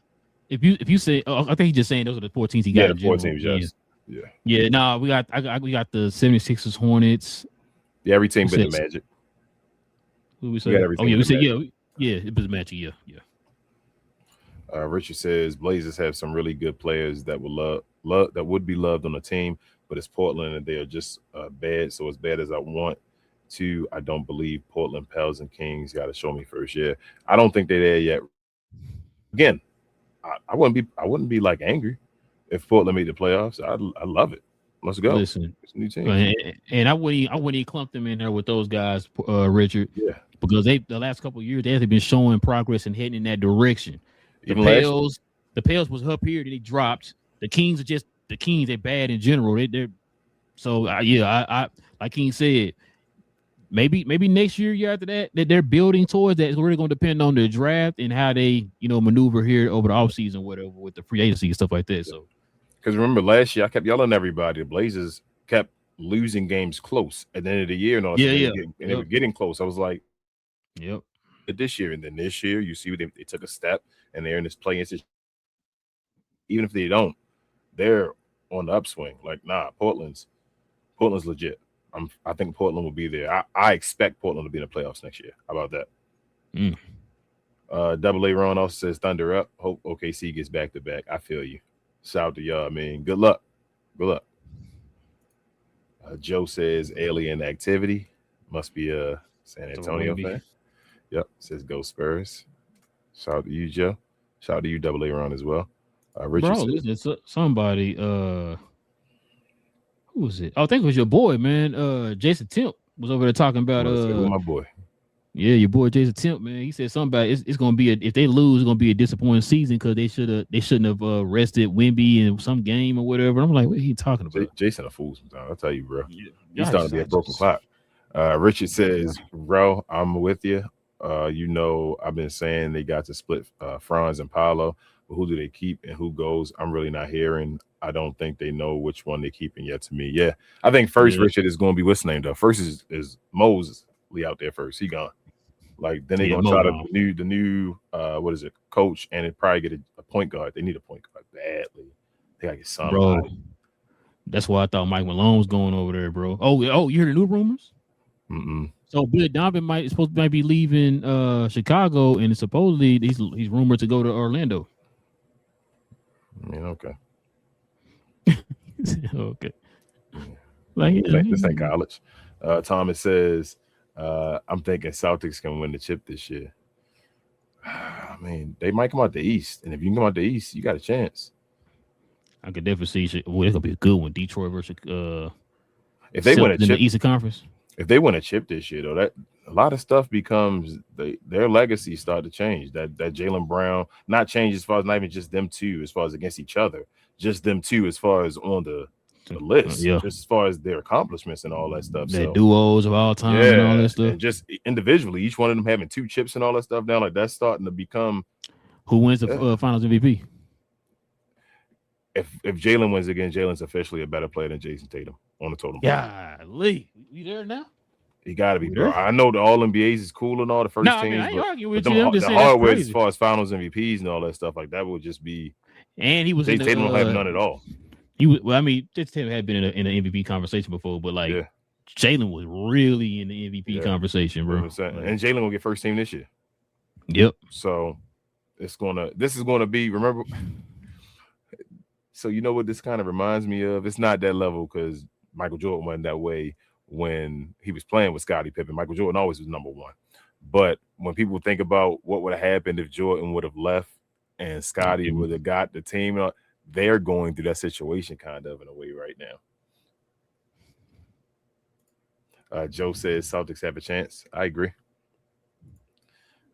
if you say, I think he's just saying those are the 4 teams he got. Yeah, the 4 teams, yes. Yeah. No, we got the 76ers, Hornets. Yeah, every team but the Magic. Who we say? We said it was Magic. Yeah. Richard says Blazers have some really good players that would that would be loved on the team, but it's Portland and they are just bad. So as bad as I want to, I don't believe Portland Pels and Kings got to show me first. Yeah, I don't think they're there yet. Again, I wouldn't be like angry if Portland made the playoffs. I love it. Let's go. Listen, it's a new team, and I wouldn't even clump them in there with those guys, Richard. Yeah, because the last couple of years they have been showing progress and heading in that direction. The Pels was up here, then they dropped. The Kings are just the Kings. They're bad in general. They're so I like King said, maybe next year after that they're building towards that. It's really going to depend on the draft and how they maneuver here over the offseason, whatever, with the free agency and stuff like that. So because remember last year I kept yelling at everybody. The Blazers kept losing games close at the end of the year, and they were getting close. I was like, yep. This year and then this year, you see they took a step and they're in this play-in situation. Even if they don't, they're on the upswing. Like, Portland's legit. I think Portland will be there. I expect Portland to be in the playoffs next year. How about that? Double A Ron also says Thunder up. Hope OKC gets back to back. I feel you. Shout out to y'all. I mean, good luck. Joe says alien activity. Must be a San Antonio fan. Yep, says go Spurs. Shout out to you, Joe. Shout out to you, Double A Ron as well. Richard Bro, says, listen, somebody. Who was it? Oh, I think it was your boy, man. Jason Temp was over there talking about. who my boy? Yeah, your boy Jason Temp, man. He said something about it's gonna be if they lose, it's gonna be a disappointing season because they shouldn't have rested Wemby in some game or whatever. I'm like, what are he talking about? Jason a fool sometimes. I'll tell you, bro. Yeah. He's starting to be a broken clock. Richard says, bro, I'm with you. I've been saying they got to split Franz and Paolo, but who do they keep and who goes? I'm really not hearing. I don't think they know which one they're keeping yet to me. Yeah, I think first Richard is going to be what's name though. First is Mosley out there first. He gone. Like then they're gonna try the new what is it, coach, and it probably get a point guard. They need a point guard badly. They gotta get somebody. Bro, that's why I thought Mike Malone was going over there, bro. Oh, you heard the new rumors? Mm-mm. So Billy Donovan might be leaving Chicago, and supposedly he's rumored to go to Orlando. I mean, okay. Okay. Like This ain't college. Thomas says, I'm thinking Celtics can win the chip this year. I mean, they might come out the East, and if you can come out the East, you got a chance. I could definitely see. Well, it's gonna be a good one. Detroit versus if they win a chip in the Eastern Conference. If they win a chip this year, though, that a lot of stuff becomes their legacy start to change. That Jaylen Brown not change as far as not even just them two, as far as against each other, just them two as far as on the list, just as far as their accomplishments and all that stuff. Their duos of all time and all that stuff. And just individually, each one of them having 2 chips and all that stuff now, like that's starting to become. Who wins the Finals MVP? If Jaylen wins again, Jaylen's officially a better player than Jason Tatum on the total. Yeah, Lee, you there now? He got to be, bro. I know the All NBAs is cool and all the first teams. I mean, I ain't arguing with but you. I'm just the saying hardware that's as far as Finals MVPs and all that stuff like that would just be. And he was Jason Tatum don't have none at all. Jason Tatum had been in an MVP conversation before, but Jaylen was really in the MVP conversation, bro. And Jaylen will get first team this year. Yep. So this is gonna be, remember. So you know what this kind of reminds me of? It's not that level because Michael Jordan wasn't that way when he was playing with Scottie Pippen. Michael Jordan always was number one. But when people think about what would have happened if Jordan would have left and Scottie would have got the team, they're going through that situation kind of in a way right now. Joe says Celtics have a chance. I agree.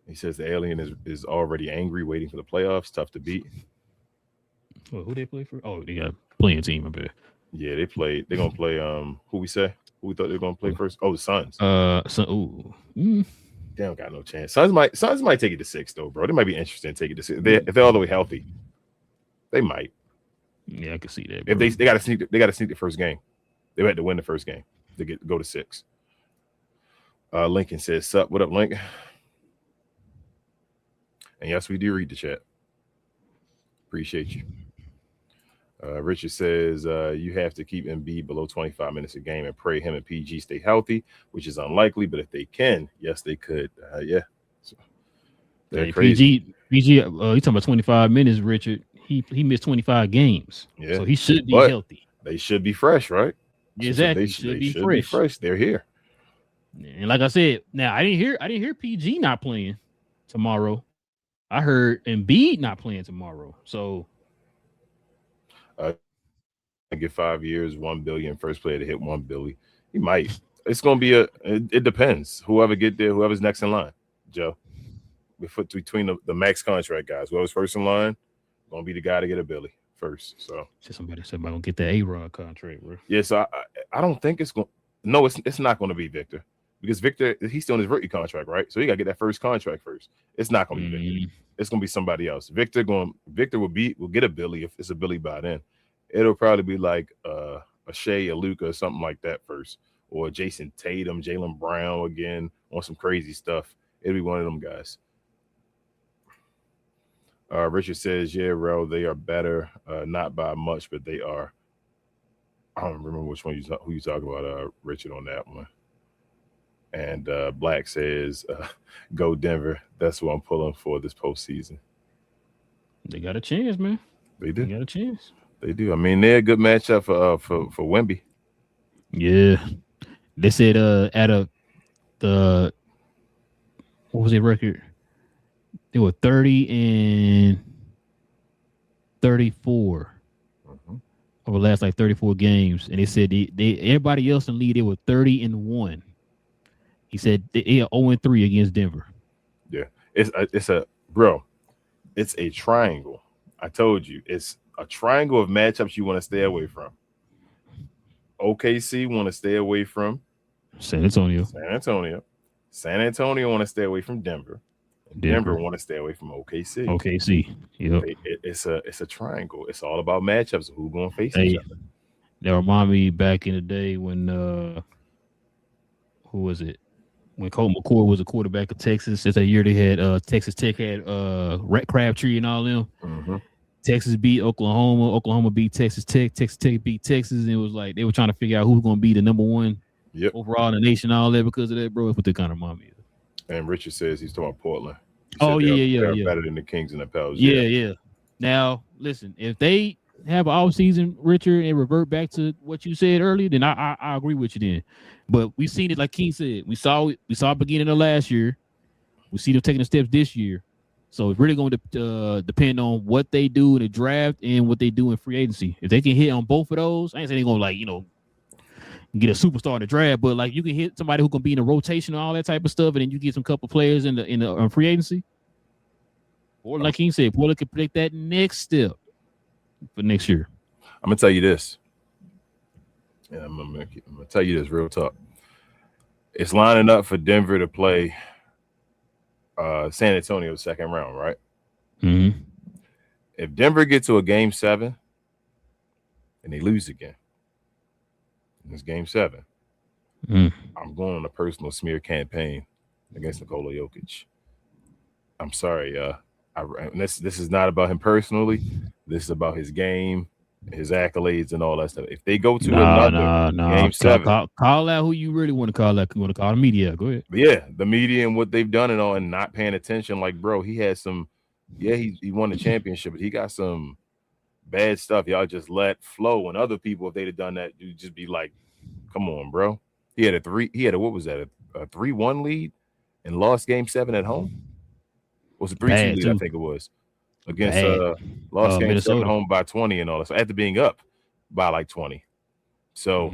He says the alien is already angry, waiting for the playoffs. Tough to beat. Well, who they play for? Oh, they got a playing team, I bet. Yeah, they played. They're gonna play. Who we say? Who we thought they were gonna play first? Oh, the Suns. They don't got no chance. Suns might take it to 6 though, bro. They might be interested in taking it to 6. If they're all the way healthy, they might. Yeah, I can see that. Bro. If they got to sneak the first game. They had to win the first game to go to 6. Lincoln says, "Sup? What up, Link?" And yes, we do read the chat. Appreciate you. Richard says you have to keep Embiid below 25 minutes a game and pray him and PG stay healthy, which is unlikely, but if they can, yes, they could. Yeah. So, they're crazy. PG, you talking about 25 minutes, Richard? He missed 25 games. Yeah. So he should be healthy. They should be fresh, right? Exactly. So they should be fresh. They're here. And like I said, now I didn't hear PG not playing tomorrow. I heard Embiid not playing tomorrow. So I get 5 years, $1 billion, first player to hit $1 billion. He might. It's gonna be it depends. Whoever get there, whoever's next in line, Joe. Between the max contract guys, whoever's first in line, gonna be the guy to get a Billy first. So somebody gonna get the A-Rod contract, bro. Yeah, so I don't think it's going. No, it's not going to be Victor because Victor, he's still on his rookie contract, right? So he got to get that first contract first. It's not going to be Victor. It's going to be somebody else. Victor will get a Billy if it's a Billy by then. It'll probably be like a Shea, a Luka, or something like that first, or Jason Tatum, Jaylen Brown again on some crazy stuff. It'll be one of them guys. Richard says, "Yeah, Ro, they are better, not by much, but they are." I don't remember which one who you talk about, Richard, on that one. And Black says, "Go Denver." That's what I'm pulling for this postseason. They got a chance, man. They do. They got a chance. They do. I mean, they're a good matchup for Wemby. Yeah, they said what was their record? They were 30 and 34 over the last like 34 games, and they said they everybody else in the league they were 30-1. He said they are 0-3 against Denver. Yeah, it's a triangle. I told you, it's a triangle of matchups you want to stay away from. OKC want to stay away from San Antonio. San Antonio want to stay away from Denver. Denver want to stay away from OKC. Yep. It's a triangle. It's all about matchups. Who's going to face each other? That remind me back in the day when who was it? When Colt McCoy was a quarterback of Texas. It's that year they had Texas Tech had Rhett Crabtree and all them. Mm-hmm. Texas beat Oklahoma. Oklahoma beat Texas Tech. Texas Tech beat Texas. And it was like they were trying to figure out who's going to be the number one overall in the nation. All that because of that, bro. That's what they kind of remind me of. And Richard says he's talking about Portland. They're better than the Kings and the Pels. Yeah. Now, listen, if they have an offseason, Richard, and revert back to what you said earlier, then I agree with you then. But we've seen it, like King said, we saw beginning of last year. We see them taking the steps this year. So it's really going to depend on what they do in the draft and what they do in free agency. If they can hit on both of those, I ain't saying they're going to get a superstar in the draft, but like you can hit somebody who can be in a rotation and all that type of stuff, and then you get some couple players in the free agency. Or like King said, Portland can predict that next step for next year. I'm gonna tell you this. And I'm gonna tell you this real talk. It's lining up for Denver to play San Antonio second round, right? Mm-hmm. If Denver gets to a game 7 and they lose again, it's game 7. I'm going on a personal smear campaign against Nikola Jokic. I'm sorry, this is not about him personally. This is about his game, his accolades, and all that stuff. If they go to another game 7, call out who you really want to call out. You want to call the media? Go ahead. But yeah, the media and what they've done and all, and not paying attention. Like, bro, he had some. Yeah, he won the championship, but he got some bad stuff. Y'all just let flow. And other people, if they'd have done that, you'd just be like, "Come on, bro." He had a 3-1 lead and lost game 7 at home. Was a 3-2 lead, I think it was, against lost game 7 at home by 20 and all that. So after being up by like 20. So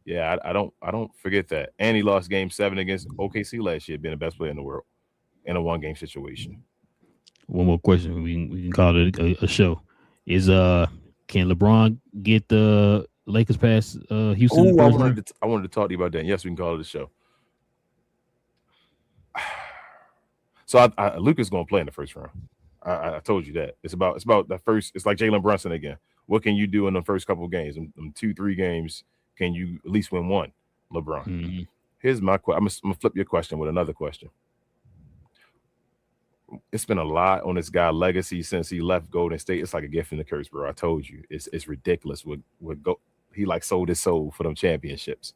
yeah, I don't forget that. And he lost game 7 against OKC last year, being the best player in the world in a 1-game situation. One more question. We can call it a show. Is can LeBron get the Lakers past Houston? I wanted to talk to you about that. Yes, we can call it a show. So Luka's going to play in the first round. I told you that. It's about the first. It's like Jalen Brunson again. What can you do in the first couple of games? In 2-3 games, can you at least win one, LeBron? Mm-hmm. Here's my question. I'm gonna flip your question with another question. It's been a lot on this guy's legacy since he left Golden State. It's like a gift and a curse, bro. I told you. It's ridiculous. He like sold his soul for them championships.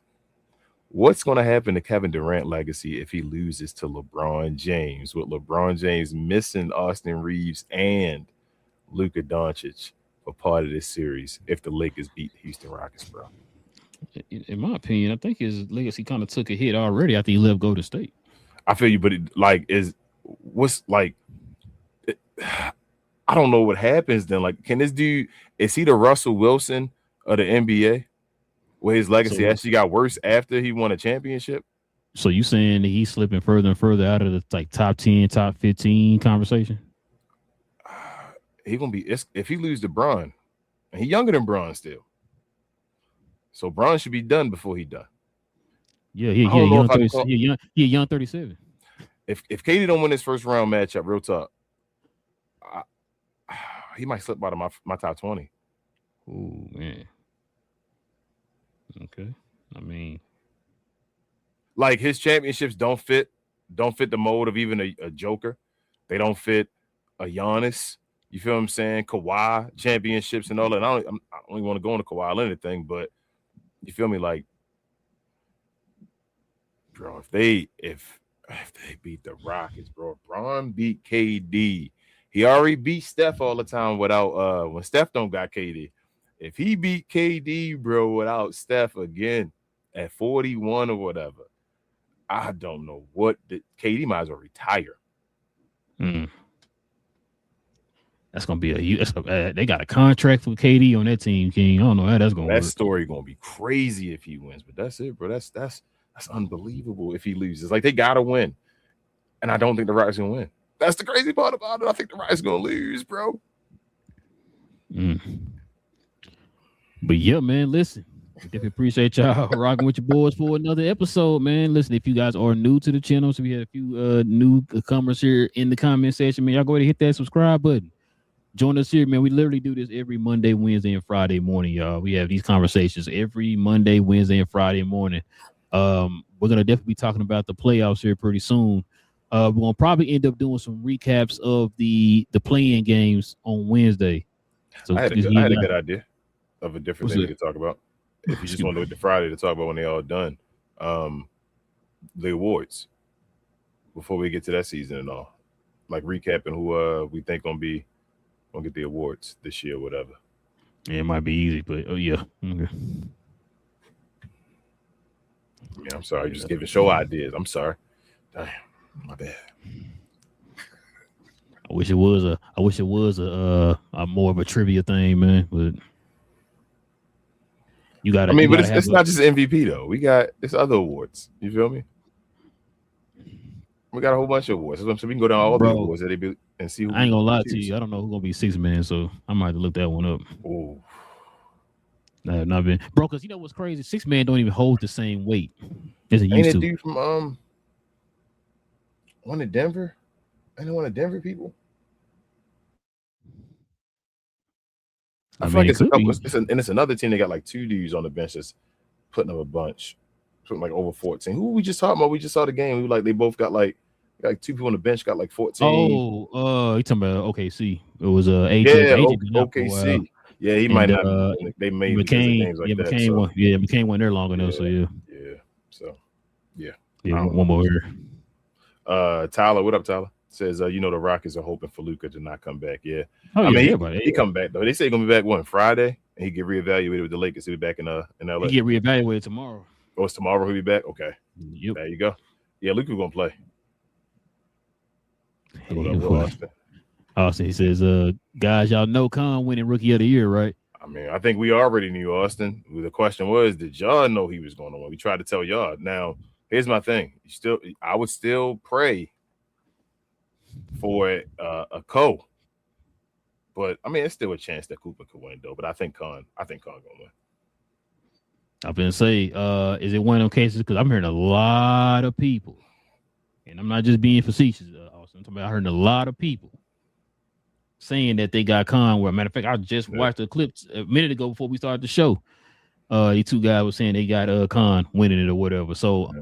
What's going to happen to Kevin Durant legacy if he loses to LeBron James, with LeBron James missing Austin Reeves and Luka Doncic for part of this series if the Lakers beat the Houston Rockets, bro? In my opinion, I think his legacy kind of took a hit already after he left Golden State. I feel you, but I don't know what happens then. Like, can this dude, is he the Russell Wilson of the NBA? Where his legacy actually got worse after he won a championship? So you saying that he's slipping further and further out of the top 10, top 15 conversation? He gonna be, if he loses to Bron, and he's younger than Bron still. So Bron should be done before he done. Yeah, young 37. If KD don't win his first round matchup, real talk, he might slip out of my top 20. Oh man. Okay. I mean, like, his championships don't fit the mold of even a Joker. They don't fit a Giannis. You feel what I'm saying? Kawhi championships and all that. I don't even want to go into Kawhi or anything, but you feel me? Like, bro, if they beat the Rockets, bro, Bron beat KD. He already beat Steph all the time without when Steph don't got KD. If he beat KD, bro, without Steph again at 41 or whatever, I don't know what KD might as well retire. Mm. That's gonna be they got a contract with KD on that team, King. I don't know how that's gonna That work. story gonna be crazy if he wins, but that's it, bro. That's unbelievable if he loses. Like they gotta win, and I don't think the Rockets gonna win. That's the crazy part about it. I think the Rockets gonna lose, bro. But yeah, man, listen. I definitely appreciate y'all rocking with your boys for another episode, man. Listen, if you guys are new to the channel, so we had a few newcomers here in the comment section, man. Y'all go ahead and hit that subscribe button. Join us here, man. We literally do this every Monday, Wednesday, and Friday morning, y'all. We have these conversations every Monday, Wednesday, and Friday morning. We're gonna definitely be talking about the playoffs here pretty soon. We're gonna probably end up doing some recaps of the play-in games on Wednesday. So I had a good idea of a different thing we could talk about. If you just want to wait to Friday to talk about when they all done, the awards before we get to that season and all, like recapping who we think gonna get the awards this year, whatever. Yeah, it might be easy, but yeah. Okay. Yeah, I'm sorry, just giving show ideas. I'm sorry. Damn, my bad. I wish it was a more of a trivia thing, man. But you got. But it's not just MVP though. We got other awards. You feel me? We got a whole bunch of awards. So we can go down all the awards that they be and see. I ain't gonna lie to you. I don't know who's gonna be 6 man, so I might have to look that one up. Oh, not been, bro. Because you know what's crazy? 6 man don't even hold the same weight as it ain't used to. Dude from one of Denver? Ain't one of Denver people? I feel like it's a couple. It's another team. They got like 2 dudes on the bench that's putting up a bunch, something like over 14. Who we just talking about? We just saw the game. We they both got like 2 people on the bench got like 14. Oh, you talking about OKC? It was AJ. Yeah, OKC. Yeah, he might not. They made McCain. Games like that. McCain won. Yeah, McCain won there long enough. So yeah. So yeah. One more here. Tyler, what up, Tyler? Says the Rockets are hoping for Luka to not come back. Yeah. He come back though. They say he's gonna be back Friday, and he get reevaluated with the Lakers. He'll be back in LA. He get reevaluated tomorrow. Oh, it's tomorrow he'll be back. Okay. Yep. There you go. Yeah, Luka gonna play. Austin, he says, guys, y'all know Khan winning Rookie of the Year, right? I think we already knew Austin. The question was, did y'all know he was going to win? We tried to tell y'all. Now, here's my thing. I would still pray for a co. But it's still a chance that Cooper could win though. But I think Khan gonna win. I've been saying, is it one of them cases? Because I'm hearing a lot of people, and I'm not just being facetious, Austin. I heard a lot of people saying that they got Khan. Where, matter of fact, I just watched a clip a minute ago before we started the show. These 2 guys were saying they got Khan winning it or whatever. So,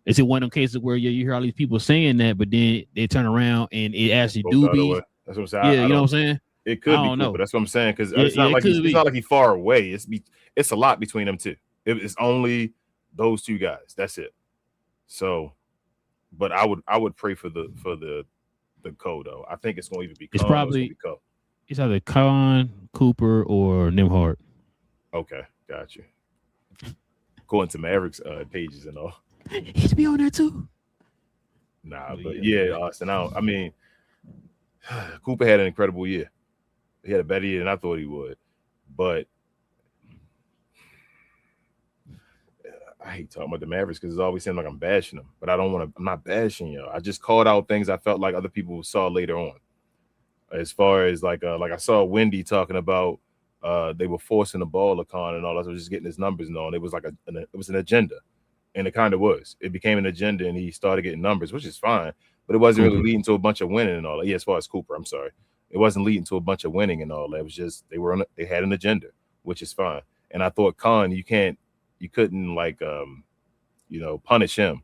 is it one of them cases where you hear all these people saying that, but then they turn around and it actually do be? That's what I'm saying. Yeah, you know what I'm saying. It could be Cooper. That's what I'm saying. Because it's not like he's far away. It's a lot between them two. It's only those 2 guys. That's it. So, but I would pray for the co though. I think it's going to either be it's probably it's either Khan, Cooper, or Nembhard. Okay, got you. Going to Mavericks pages and all. He should be on there too. Nah, but yeah, Austin. Cooper had an incredible year. He had a better year than I thought he would, but I hate talking about the Mavericks because it always seems like I'm bashing them, but I'm not bashing y'all. I just called out things I felt like other people saw later on. As far as like I saw Wendy talking about they were forcing the ball to Khan and all that. So just getting his numbers and all. It was like it was an agenda, and it kind of was. It became an agenda, and he started getting numbers, which is fine, but it wasn't really leading to a bunch of winning and all that. Yeah, as far as Cooper, I'm sorry, it wasn't leading to a bunch of winning and all that. It was just they had an agenda, which is fine. And I thought Khan, you couldn't punish him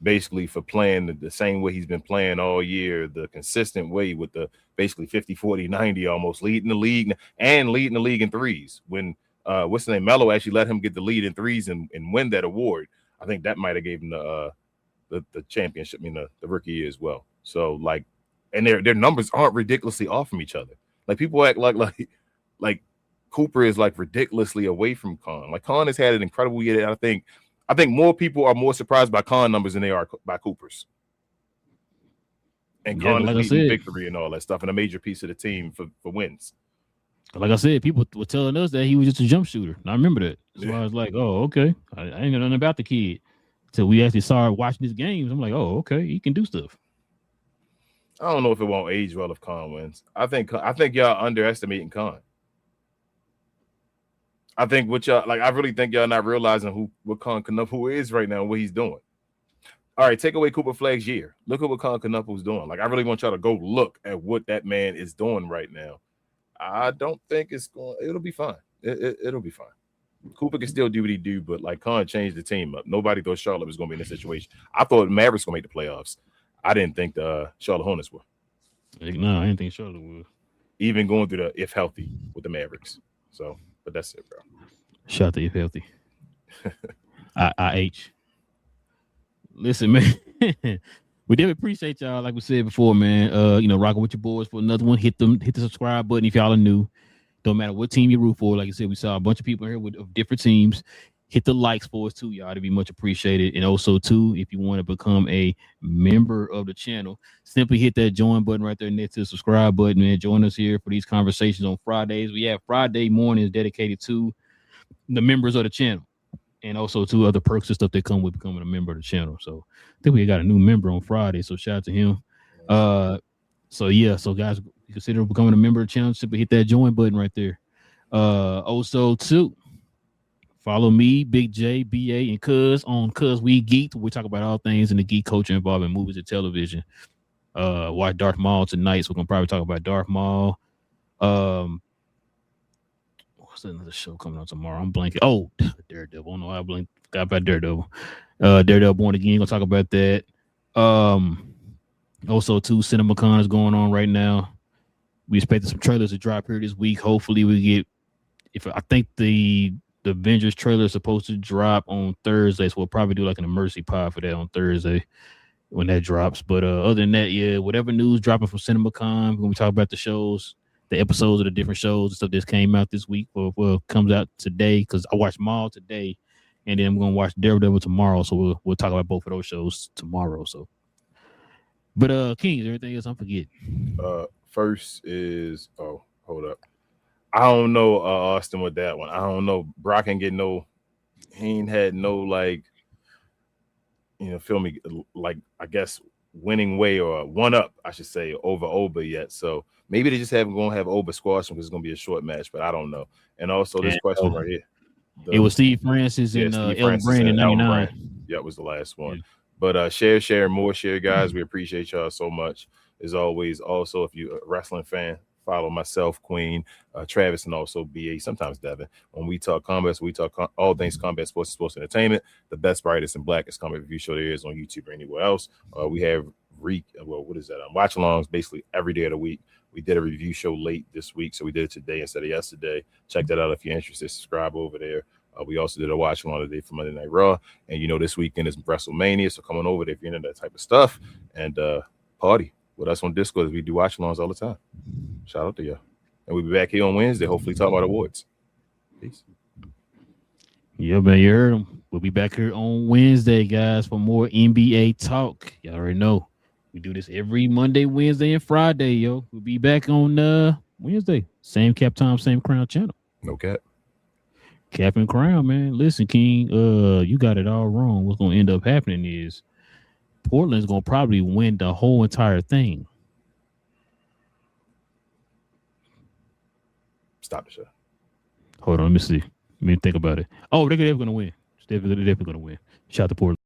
basically for playing the same way he's been playing all year, the consistent way with the basically 50, 40, 90 almost, leading the league in threes. When what's the name? Melo actually let him get the lead in threes and win that award. I think that might have gave him the championship, the rookie year as well. So and their numbers aren't ridiculously off from each other. Like people act like Cooper is ridiculously away from Khan. Khan has had an incredible year. I think more people are more surprised by Khan numbers than they are by Cooper's. And Yeah, Khan like I is leading said. victory and all that stuff, and a major piece of the team for wins. Like I said, people were telling us that he was just a jump shooter. And I remember that. So Yeah. I was like, oh, okay. I ain't know nothing about the kid. Until we actually started watching his games. I'm like, oh, okay, he can do stuff. I don't know if it won't age well if Khan wins. I think y'all underestimating Khan. I think I really think y'all not realizing what Khan Knuckle is right now and what he's doing. All right, take away Cooper Flagg's year. Look at what Khan Knuckle's doing. Like, I really want y'all to go look at what that man is doing right now. I don't think it'll be fine. It'll be fine. Cooper can still do what he do, but like Khan changed the team up. Nobody thought Charlotte was going to be in this situation. I thought Mavericks going to make the playoffs. I didn't think the Charlotte Hornets were. No, I didn't think Charlotte would. Even going through the if healthy with the Mavericks. So, but that's it, bro. Shout out to if healthy. IH. Listen, man. We definitely appreciate y'all. Like we said before, man. Rocking with your boys for another one. Hit the subscribe button if y'all are new. Don't matter what team you root for. Like I said, we saw a bunch of people here of different teams. Hit the likes for us too, y'all. To be much appreciated. And also too, if you want to become a member of the channel, simply hit that join button right there next to the subscribe button, man. Join us here for these conversations on Fridays. We have Friday mornings dedicated to the members of the channel, and also to other perks and stuff that come with becoming a member of the channel. So I think we got a new member on Friday. So shout out to him. So guys, consider becoming a member of the channel. Simply hit that join button right there. Also too, follow me, Big J, BA, and Cuz on Cuz We Geeked. We talk about all things in the geek culture involving movies and television. Watch Darth Maul tonight, so we're gonna probably talk about Darth Maul. What's another show coming out tomorrow? I'm blanking. Oh, Daredevil. I don't know why I forgot about Daredevil. Daredevil Born Again. Gonna talk about that. Also, too, CinemaCon is going on right now. We expected some trailers to drop here this week. Hopefully, we get. I think the Avengers trailer is supposed to drop on Thursday, so we'll probably do like an emergency pod for that on Thursday when that drops. But other than that, yeah, whatever news dropping from CinemaCon, when we talk about the shows, the episodes of the different shows and stuff that came out this week, well, comes out today because I watched Maul today, and then I'm gonna watch Daredevil tomorrow. So we'll talk about both of those shows tomorrow. So, but Kings, everything else I'm forgetting. First is hold up. I don't know Austin with that one. I don't know. Brock ain't get he ain't had no feel me, like I guess winning way or one up, I should say, over Oba yet. So maybe they just gonna have Oba squash him because it's gonna be a short match, but I don't know. And also this question right here. It was Steve Francis and Elton Brand in 99. Yeah, it was the last one. Yeah. But share, more share, guys. We appreciate y'all so much. As always, also, if you're a wrestling fan, follow myself, Queen, Travis, and also BA, sometimes Devin. When we talk combat, we talk all things combat sports and sports entertainment. The best, brightest, and blackest combat review show there is on YouTube or anywhere else. We have watch alongs basically every day of the week. We did a review show late this week, so we did it today instead of yesterday. Check that out if you're interested. Subscribe over there. We also did a watch along today for Monday Night Raw, and this weekend is WrestleMania, so come on over there if you're into that type of stuff and party with us on Discord. We do watch alongs all the time. Shout out to y'all, and we'll be back here on Wednesday. Hopefully, talk about awards. Peace. Yeah, man, you heard him. We'll be back here on Wednesday, guys, for more NBA talk. Y'all already know we do this every Monday, Wednesday, and Friday. Yo, we'll be back on Wednesday. Same cap time, same crown channel. No cap. Cap and crown, man. Listen, King, you got it all wrong. What's gonna end up happening is Portland's gonna probably win the whole entire thing. Stop the show. Hold on, let me see. Let me think about it. Oh, they're definitely gonna win. They're definitely gonna win. Shout out to Portland.